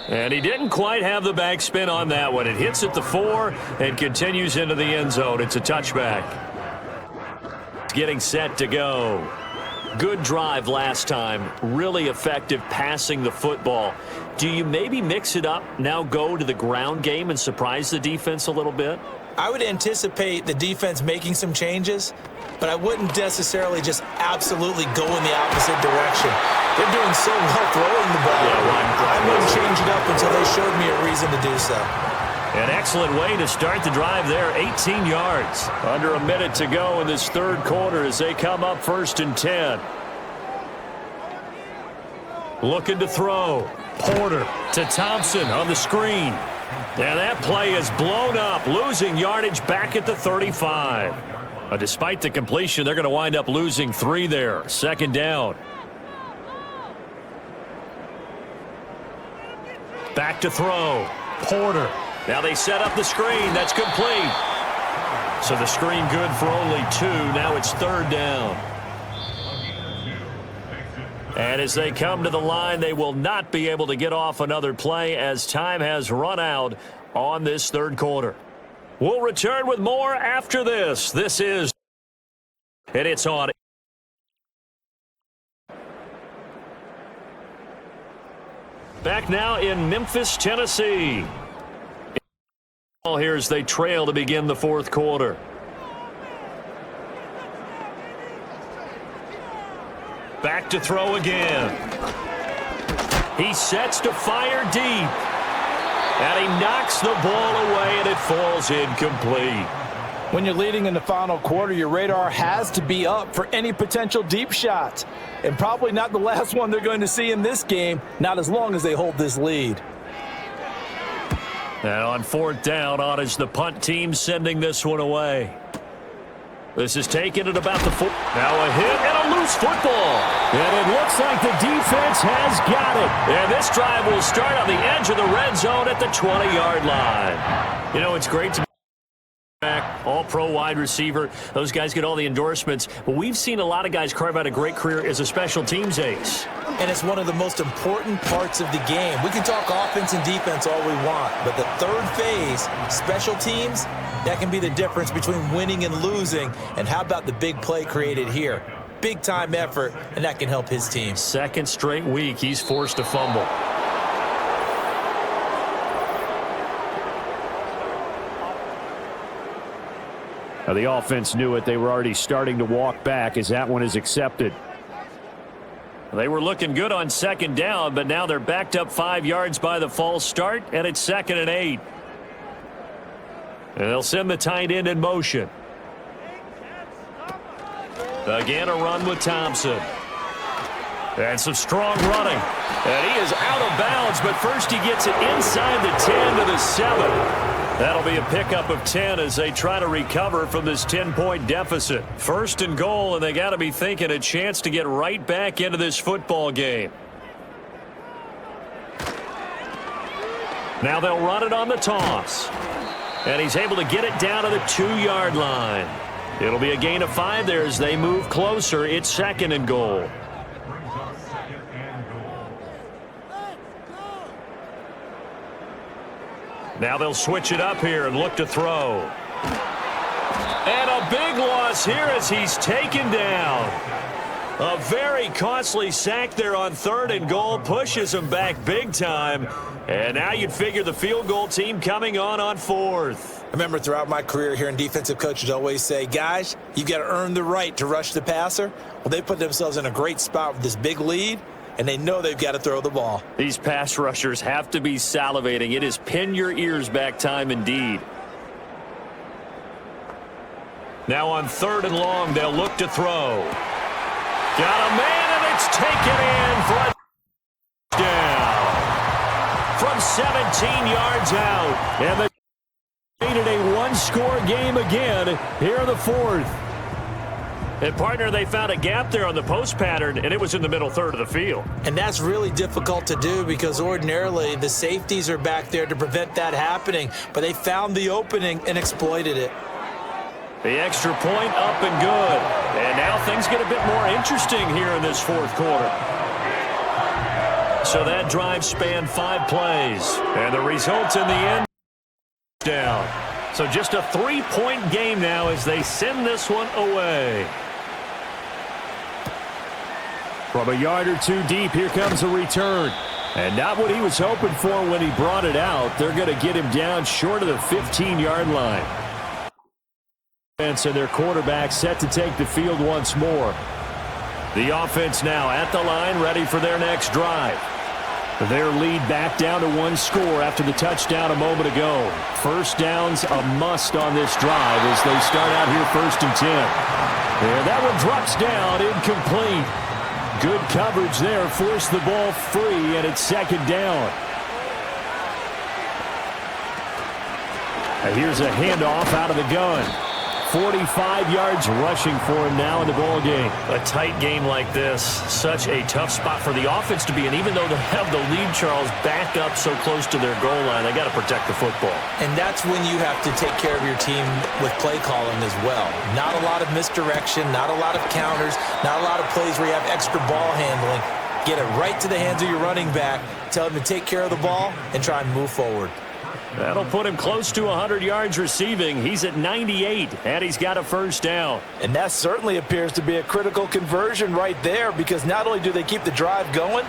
And he didn't quite have the backspin on that one. It hits at the 4 and continues into the end zone. It's a touchback. Getting set to go. Good drive last time. Really effective passing the football. Do you maybe mix it up, now go to the ground game and surprise the defense a little bit? I would anticipate the defense making some changes, but I wouldn't necessarily just absolutely go in the opposite direction. They're doing so well throwing the ball. I wouldn't change it up until they showed me a reason to do so. An excellent way to start the drive there, 18 yards. Under a minute to go in this third quarter as they come up 1st and 10. Looking to throw. Porter to Thompson on the screen. And that play is blown up, losing yardage back at the 35. Despite the completion, they're going to wind up losing 3 there. 2nd down. Back to throw. Porter. Now they set up the screen. That's complete. So the screen good for only 2. Now it's 3rd down. And as they come to the line, they will not be able to get off another play as time has run out on this third quarter. We'll return with more after this. This is, and it's on. Back now in Memphis, Tennessee. Here's they trail to begin the fourth quarter. Back to throw again. He sets to fire deep. And he knocks the ball away, and it falls incomplete. When you're leading in the final quarter, your radar has to be up for any potential deep shots. And probably not the last one they're going to see in this game, not as long as they hold this lead. And on 4th down, on is the punt team sending this one away. This is taken at about the 4. Now a hit and a loose football. And it looks like the defense has got it. And this drive will start on the edge of the red zone at the 20-yard line. You know, it's great to be back, all-pro wide receiver. Those guys get all the endorsements. But we've seen a lot of guys carve out a great career as a special teams ace. And it's one of the most important parts of the game. We can talk offense and defense all we want, but the third phase, special teams, that can be the difference between winning and losing. And how about the big play created here? Big-time effort, and that can help his team. Second straight week, he's forced to fumble. Now the offense knew it. They were already starting to walk back as that one is accepted. They were looking good on 2nd down, but now they're backed up 5 yards by the false start, and it's 2nd and 8. And they'll send the tight end in motion. Again, a run with Thompson. And some strong running. And he is out of bounds, but first he gets it inside the 10 to the 7. That'll be a pickup of 10 as they try to recover from this 10-point deficit. 1st and goal, and they got to be thinking a chance to get right back into this football game. Now they'll run it on the toss. And he's able to get it down to the 2-yard line. It'll be a gain of 5 there as they move closer. It's 2nd and goal. Now they'll switch it up here and look to throw. And a big loss here as he's taken down. A very costly sack there on 3rd and goal. Pushes him back big time. And now you'd figure the field goal team coming on 4th. I remember throughout my career hearing defensive coaches always say, guys, you've got to earn the right to rush the passer. Well, they put themselves in a great spot with this big lead, and they know they've got to throw the ball. These pass rushers have to be salivating. It is pin your ears back time indeed. Now on 3rd and long, they'll look to throw. Got a man, and it's taken in for a touchdown. From 17 yards out. And they made it a one-score game again here in the 4th. And, partner, they found a gap there on the post pattern, and it was in the middle third of the field. And that's really difficult to do because ordinarily the safeties are back there to prevent that happening. But they found the opening and exploited it. The extra point up and good. And now things get a bit more interesting here in this fourth quarter. So that drive spanned 5 plays. And the results in the end down. So just a 3-point game now as they send this one away. From a yard or two deep, here comes a return. And not what he was hoping for when he brought it out. They're going to get him down short of the 15-yard line. And their quarterback set to take the field once more. The offense now at the line, ready for their next drive. Their lead back down to 1 score after the touchdown a moment ago. First down's a must on this drive as they start out here 1st and 10. And that one drops down, incomplete. Good coverage there, forced the ball free, and it's 2nd down. And here's a handoff out of the gun. 45 yards rushing for him now in the ball game. A tight game like this, such a tough spot for the offense to be in. Even though they have the lead, Charles, back up so close to their goal line, they got to protect the football. And that's when you have to take care of your team with play calling as well. Not a lot of misdirection, not a lot of counters, not a lot of plays where you have extra ball handling. Get it right to the hands of your running back, tell him to take care of the ball, and try and move forward. That'll put him close to 100 yards receiving. He's at 98, and he's got a first down. And that certainly appears to be a critical conversion right there because not only do they keep the drive going,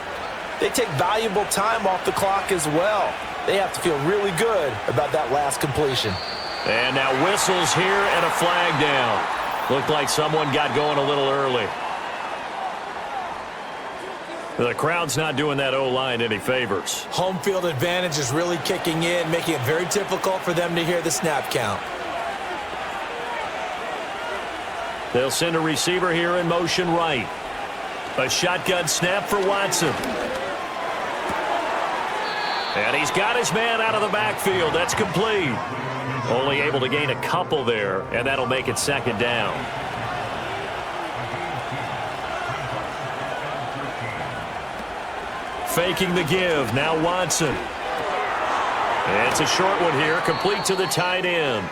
they take valuable time off the clock as well. They have to feel really good about that last completion. And now whistles here and a flag down. Looked like someone got going a little early. The crowd's not doing that O-line any favors. Home field advantage is really kicking in, making it very difficult for them to hear the snap count. They'll send a receiver here in motion right. A shotgun snap for Watson. And he's got his man out of the backfield. That's complete. Only able to gain a couple there, and that'll make it 2nd down. Faking the give. Now Watson. It's a short one here, complete to the tight end.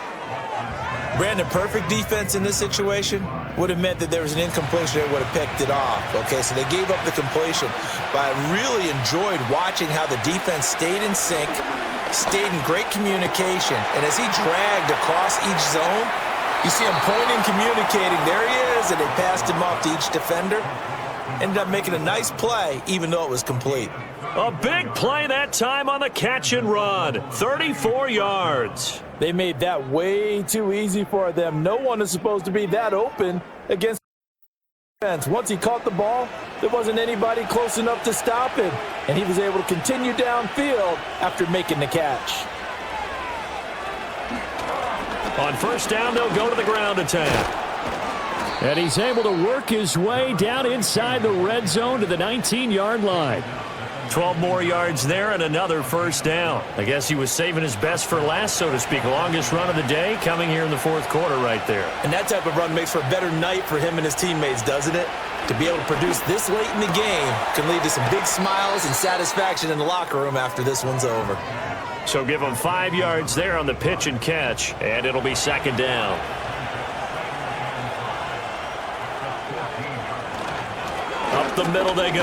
Brandon, perfect defense in this situation would have meant that there was an incompletion that would have picked it off. Okay, so they gave up the completion. But I really enjoyed watching how the defense stayed in sync, stayed in great communication. And as he dragged across each zone, you see him pointing, communicating. There he is, and they passed him off to each defender. Ended up making a nice play, even though it was complete. A big play that time on the catch and run. 34 yards. They made that way too easy for them. No one is supposed to be that open against defense. Once he caught the ball, there wasn't anybody close enough to stop him, and he was able to continue downfield after making the catch. On first down, they'll go to the ground attack. And he's able to work his way down inside the red zone to the 19-yard line. 12 more yards there and another first down. I guess he was saving his best for last, so to speak. Longest run of the day coming here in the fourth quarter right there. And that type of run makes for a better night for him and his teammates, doesn't it? To be able to produce this late in the game can lead to some big smiles and satisfaction in the locker room after this one's over. So give him 5 yards there on the pitch and catch, and it'll be 2nd down. Up the middle they go.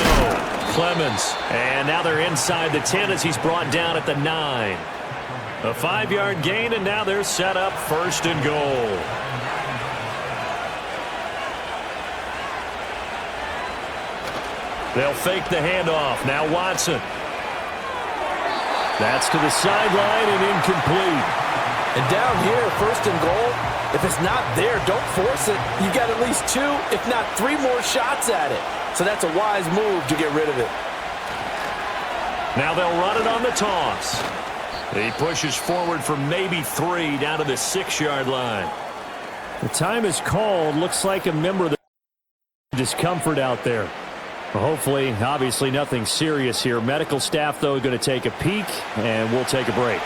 Clemens. And now they're inside the 10 as he's brought down at the 9. A 5-yard gain, and now they're set up 1st and goal. They'll fake the handoff. Now Watson. That's to the sideline and incomplete. And down here, 1st and goal, if it's not there, don't force it. You got at least 2, if not 3 more shots at it. So that's a wise move to get rid of it. Now they'll run it on the toss. He pushes forward for maybe 3 down to the 6-yard line. The time is called. Looks like a member of the discomfort out there. Well, hopefully, obviously nothing serious here. Medical staff, though, going to take a peek, and we'll take a break.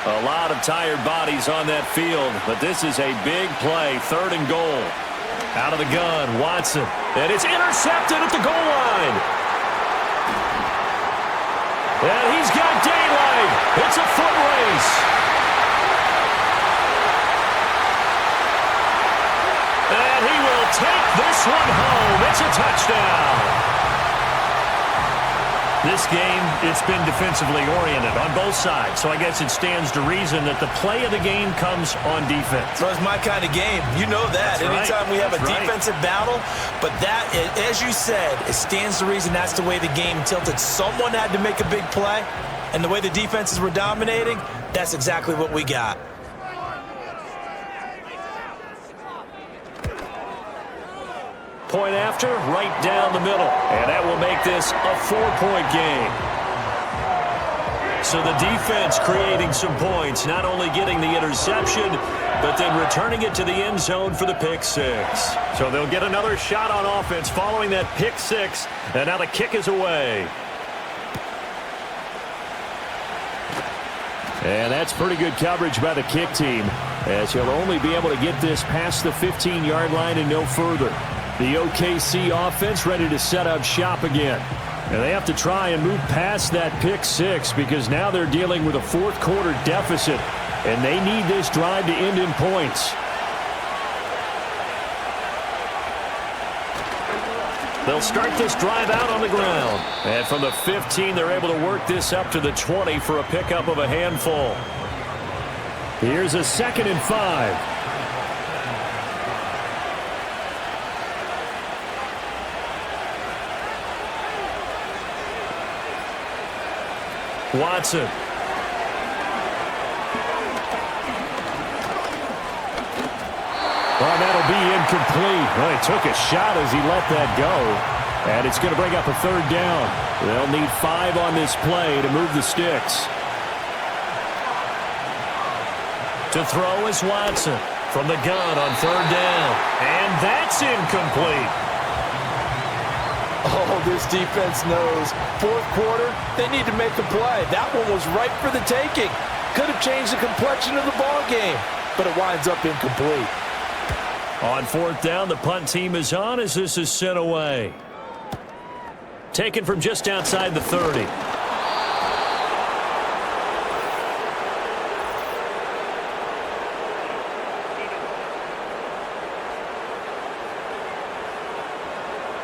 A lot of tired bodies on that field, but this is a big play, 3rd and goal. Out of the gun, Watson. And it's intercepted at the goal line. And he's got daylight. It's a foot race. And he will take this one home. It's a touchdown. This game, it's been defensively oriented on both sides, so I guess it stands to reason that the play of the game comes on defense. So it's my kind of game. You know that. Anytime we have a defensive battle, but that, as you said, it stands to reason that's the way the game tilted. Someone had to make a big play, and the way the defenses were dominating, that's exactly what we got. Point after, right down the middle. And that will make this a 4-point game. So the defense creating some points, not only getting the interception, but then returning it to the end zone for the pick six. So they'll get another shot on offense following that pick six, and now the kick is away. And that's pretty good coverage by the kick team, as he'll only be able to get this past the 15-yard line and no further. The OKC offense ready to set up shop again. And they have to try and move past that pick six because now they're dealing with a fourth-quarter deficit, and they need this drive to end in points. They'll start this drive out on the ground. And from the 15, they're able to work this up to the 20 for a pickup of a handful. Here's a 2nd and 5. Watson. Well, that'll be incomplete. Well, he took a shot as he let that go. And it's going to bring up a 3rd down. They'll need 5 on this play to move the sticks. To throw is Watson from the gun on 3rd down. And that's incomplete. Oh, this defense knows. 4th quarter, they need to make a play. That one was ripe for the taking. Could have changed the complexion of the ball game, but it winds up incomplete. On 4th down, the punt team is on as this is sent away. Taken from just outside the 30.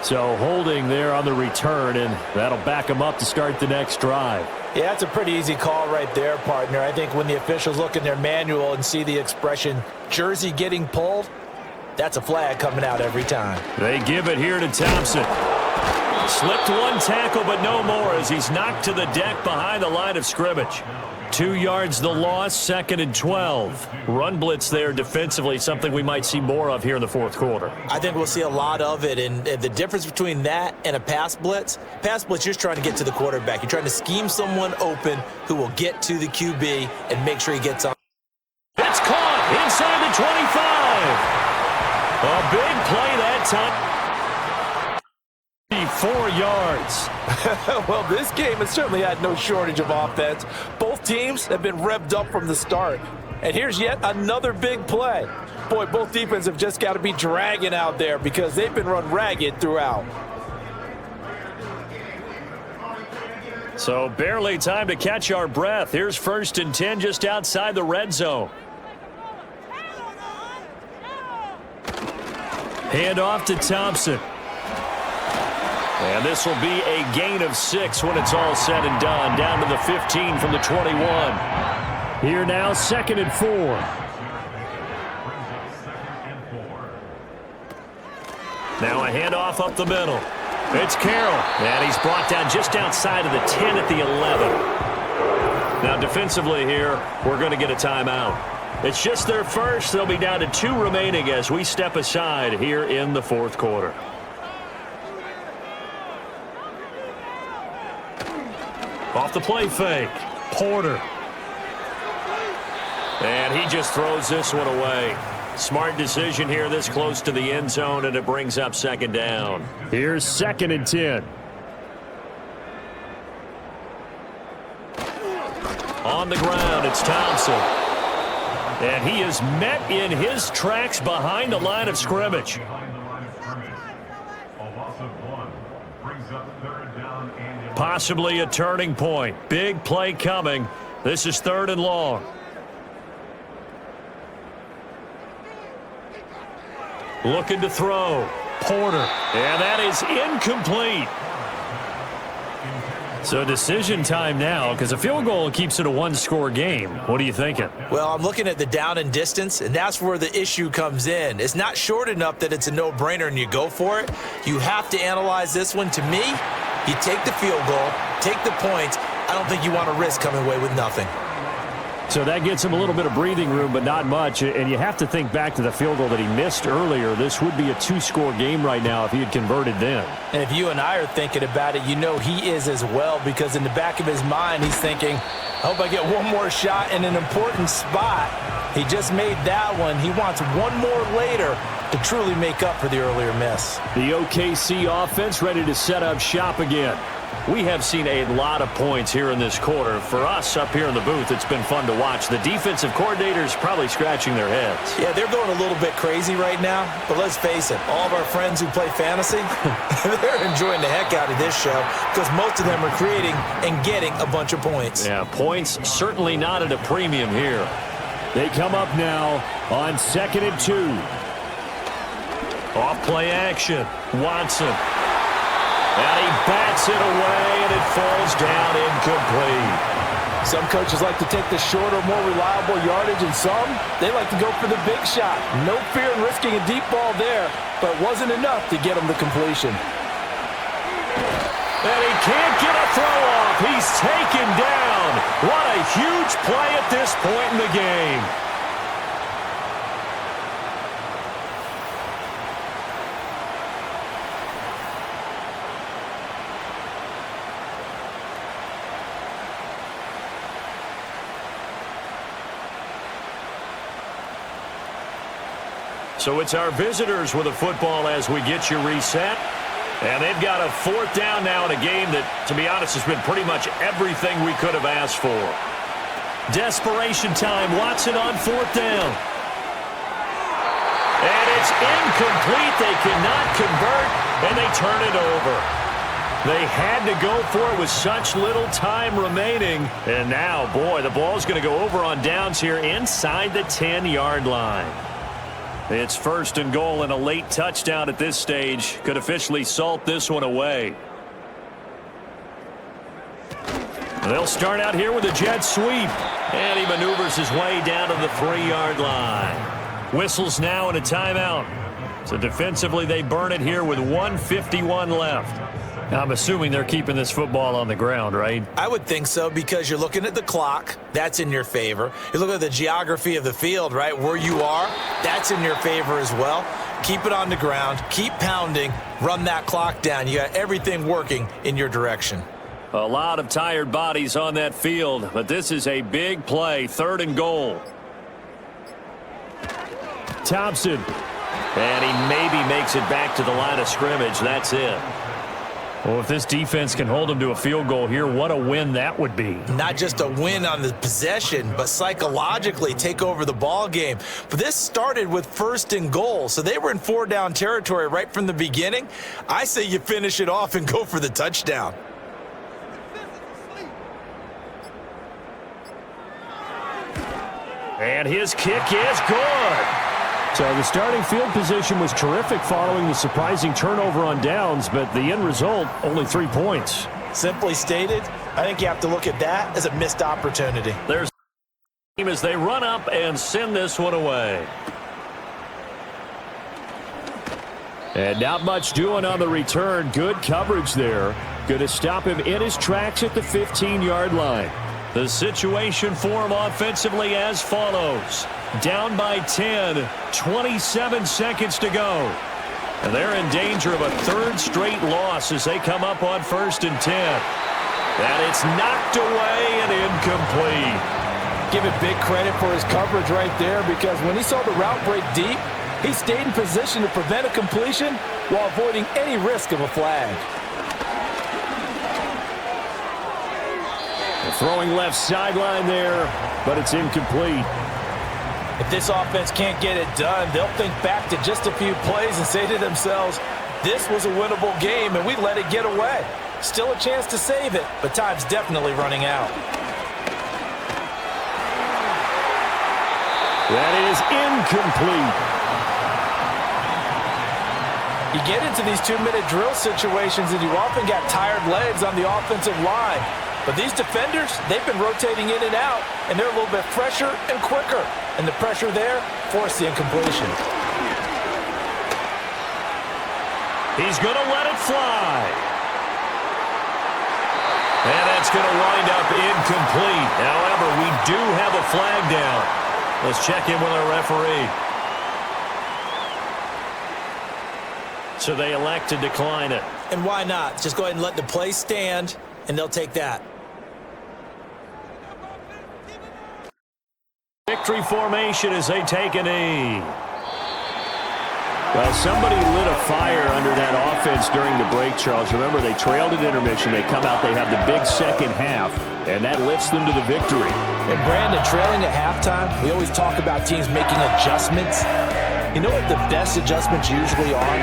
So holding there on the return, and that'll back them up to start the next drive. Yeah, that's a pretty easy call right there, partner. I think when the officials look in their manual and see the expression, jersey getting pulled, that's a flag coming out every time. They give it here to Thompson. Slipped one tackle, but no more as he's knocked to the deck behind the line of scrimmage. 2 yards the loss, 2nd and 12. Run blitz there defensively, something we might see more of here in the 4th quarter. I think we'll see a lot of it, and the difference between that and a pass blitz, you're just trying to get to the quarterback. You're trying to scheme someone open who will get to the QB and make sure he gets on. It's caught inside the 25. A big play that time. 4 yards. Well, this game has certainly had no shortage of offense. Both teams have been revved up from the start. And here's yet another big play. Boy, both defenses have just got to be dragging out there because they've been run ragged throughout. So barely time to catch our breath. Here's 1st and 10 just outside the red zone. Hand off to Thompson. And this will be a gain of 6 when it's all said and done. Down to the 15 from the 21. Here now, 2nd and 4. Now a handoff up the middle. It's Carroll. And he's brought down just outside of the 10 at the 11. Now defensively here, we're going to get a timeout. It's just their first. They'll be down to 2 remaining as we step aside here in the 4th quarter. Off the play fake, Porter. And he just throws this one away. Smart decision here this close to the end zone, and it brings up 2nd down. Here's 2nd and 10. On the ground, it's Thompson. And he is met in his tracks behind the line of scrimmage. possibly a turning point. Big play coming. This is 3rd and long. Looking to throw. Porter. And that is incomplete. So decision time now, because a field goal keeps it a one-score game. What are you thinking? Well, I'm looking at the down and distance, and that's where the issue comes in. It's not short enough that it's a no-brainer and you go for it. You have to analyze this one. To me, you take the field goal, take the points. I don't think you want to risk coming away with nothing. So that gets him a little bit of breathing room, but not much. And you have to think back to the field goal that he missed earlier. This would be a 2-score game right now if he had converted then. And if you and I are thinking about it, you know he is as well, because in the back of his mind, he's thinking, I hope I get one more shot in an important spot. He just made that one. He wants one more later to truly make up for the earlier miss. The OKC offense ready to set up shop again. We have seen a lot of points here in this quarter. For us up here in the booth, it's been fun to watch. The defensive coordinators probably scratching their heads. Yeah, they're going a little bit crazy right now, but let's face it, all of our friends who play fantasy, they're enjoying the heck out of this show because most of them are creating and getting a bunch of points. Yeah, points certainly not at a premium here. They come up now on 2nd and 2. Off play action. Watson. And he bats it away, and it falls down incomplete. Some coaches like to take the shorter, more reliable yardage, and some, they like to go for the big shot. No fear in risking a deep ball there, but it wasn't enough to get him the completion. And he can't get a throw off. He's taken down. What a huge play at this point in the game. So it's our visitors with a football as we get you reset. And they've got a 4th down now in a game that, to be honest, has been pretty much everything we could have asked for. Desperation time. Watson on 4th down. And it's incomplete. They cannot convert, and they turn it over. They had to go for it with such little time remaining. And now, boy, the ball's going to go over on downs here inside the 10-yard line. It's 1st and goal, and a late touchdown at this stage could officially salt this one away. They'll start out here with a jet sweep, and he maneuvers his way down to the 3-yard line. Whistles now and a timeout. So defensively, they burn it here with 1:51 left. I'm assuming they're keeping this football on the ground, right? I would think so, because you're looking at the clock. That's in your favor. You're looking at the geography of the field, right? Where you are, that's in your favor as well. Keep it on the ground. Keep pounding. Run that clock down. You got everything working in your direction. A lot of tired bodies on that field, but this is a big play. 3rd and goal. Thompson. And he maybe makes it back to the line of scrimmage. That's it. Well, if this defense can hold them to a field goal here, what a win that would be. Not just a win on the possession, but psychologically take over the ball game. But this started with 1st and goal, so they were in 4-down territory right from the beginning. I say you finish it off and go for the touchdown. And his kick is good. So the starting field position was terrific following the surprising turnover on downs, but the end result, only 3 points. Simply stated, I think you have to look at that as a missed opportunity. There's a team as they run up and send this one away. And not much doing on the return. Good coverage there. Going to stop him in his tracks at the 15-yard line. The situation for him offensively as follows. Down by 10, 27 seconds to go. And they're in danger of a 3rd straight loss as they come up on 1st and 10. And it's knocked away and incomplete. Give it big credit for his coverage right there, because when he saw the route break deep, he stayed in position to prevent a completion while avoiding any risk of a flag. Throwing left sideline there, but it's incomplete. If this offense can't get it done, they'll think back to just a few plays and say to themselves, this was a winnable game, and we let it get away. Still a chance to save it, but time's definitely running out. That is incomplete. You get into these 2-minute drill situations and you often got tired legs on the offensive line. But these defenders, they've been rotating in and out, and they're a little bit fresher and quicker. And the pressure there forced the incompletion. He's going to let it fly. And that's going to wind up incomplete. However, we do have a flag down. Let's check in with our referee. So they elect to decline it. And why not? Just go ahead and let the play stand, and they'll take that. Victory formation as they take a knee. Well, somebody lit a fire under that offense during the break, Charles. Remember, they trailed at intermission. They come out, they have the big second half, and that lifts them to the victory. And Brandon, trailing at halftime, we always talk about teams making adjustments. You know what the best adjustments usually are?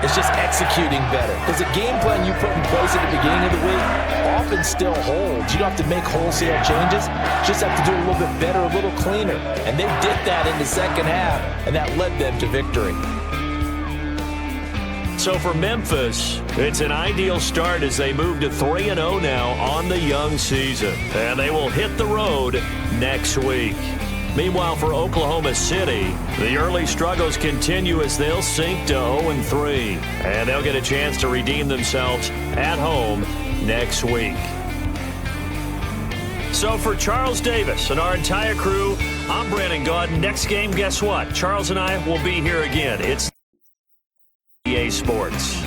It's just executing better. Because the game plan you put in place at the beginning of the week often still holds. You don't have to make wholesale changes. You just have to do it a little bit better, a little cleaner. And they did that in the second half, and that led them to victory. So for Memphis, it's an ideal start as they move to 3-0 now on the young season. And they will hit the road next week. Meanwhile, for Oklahoma City, the early struggles continue as they'll sink to 0-3. And they'll get a chance to redeem themselves at home next week. So for Charles Davis and our entire crew, I'm Brandon Gaud. Next game, guess what? Charles and I will be here again. It's EA Sports.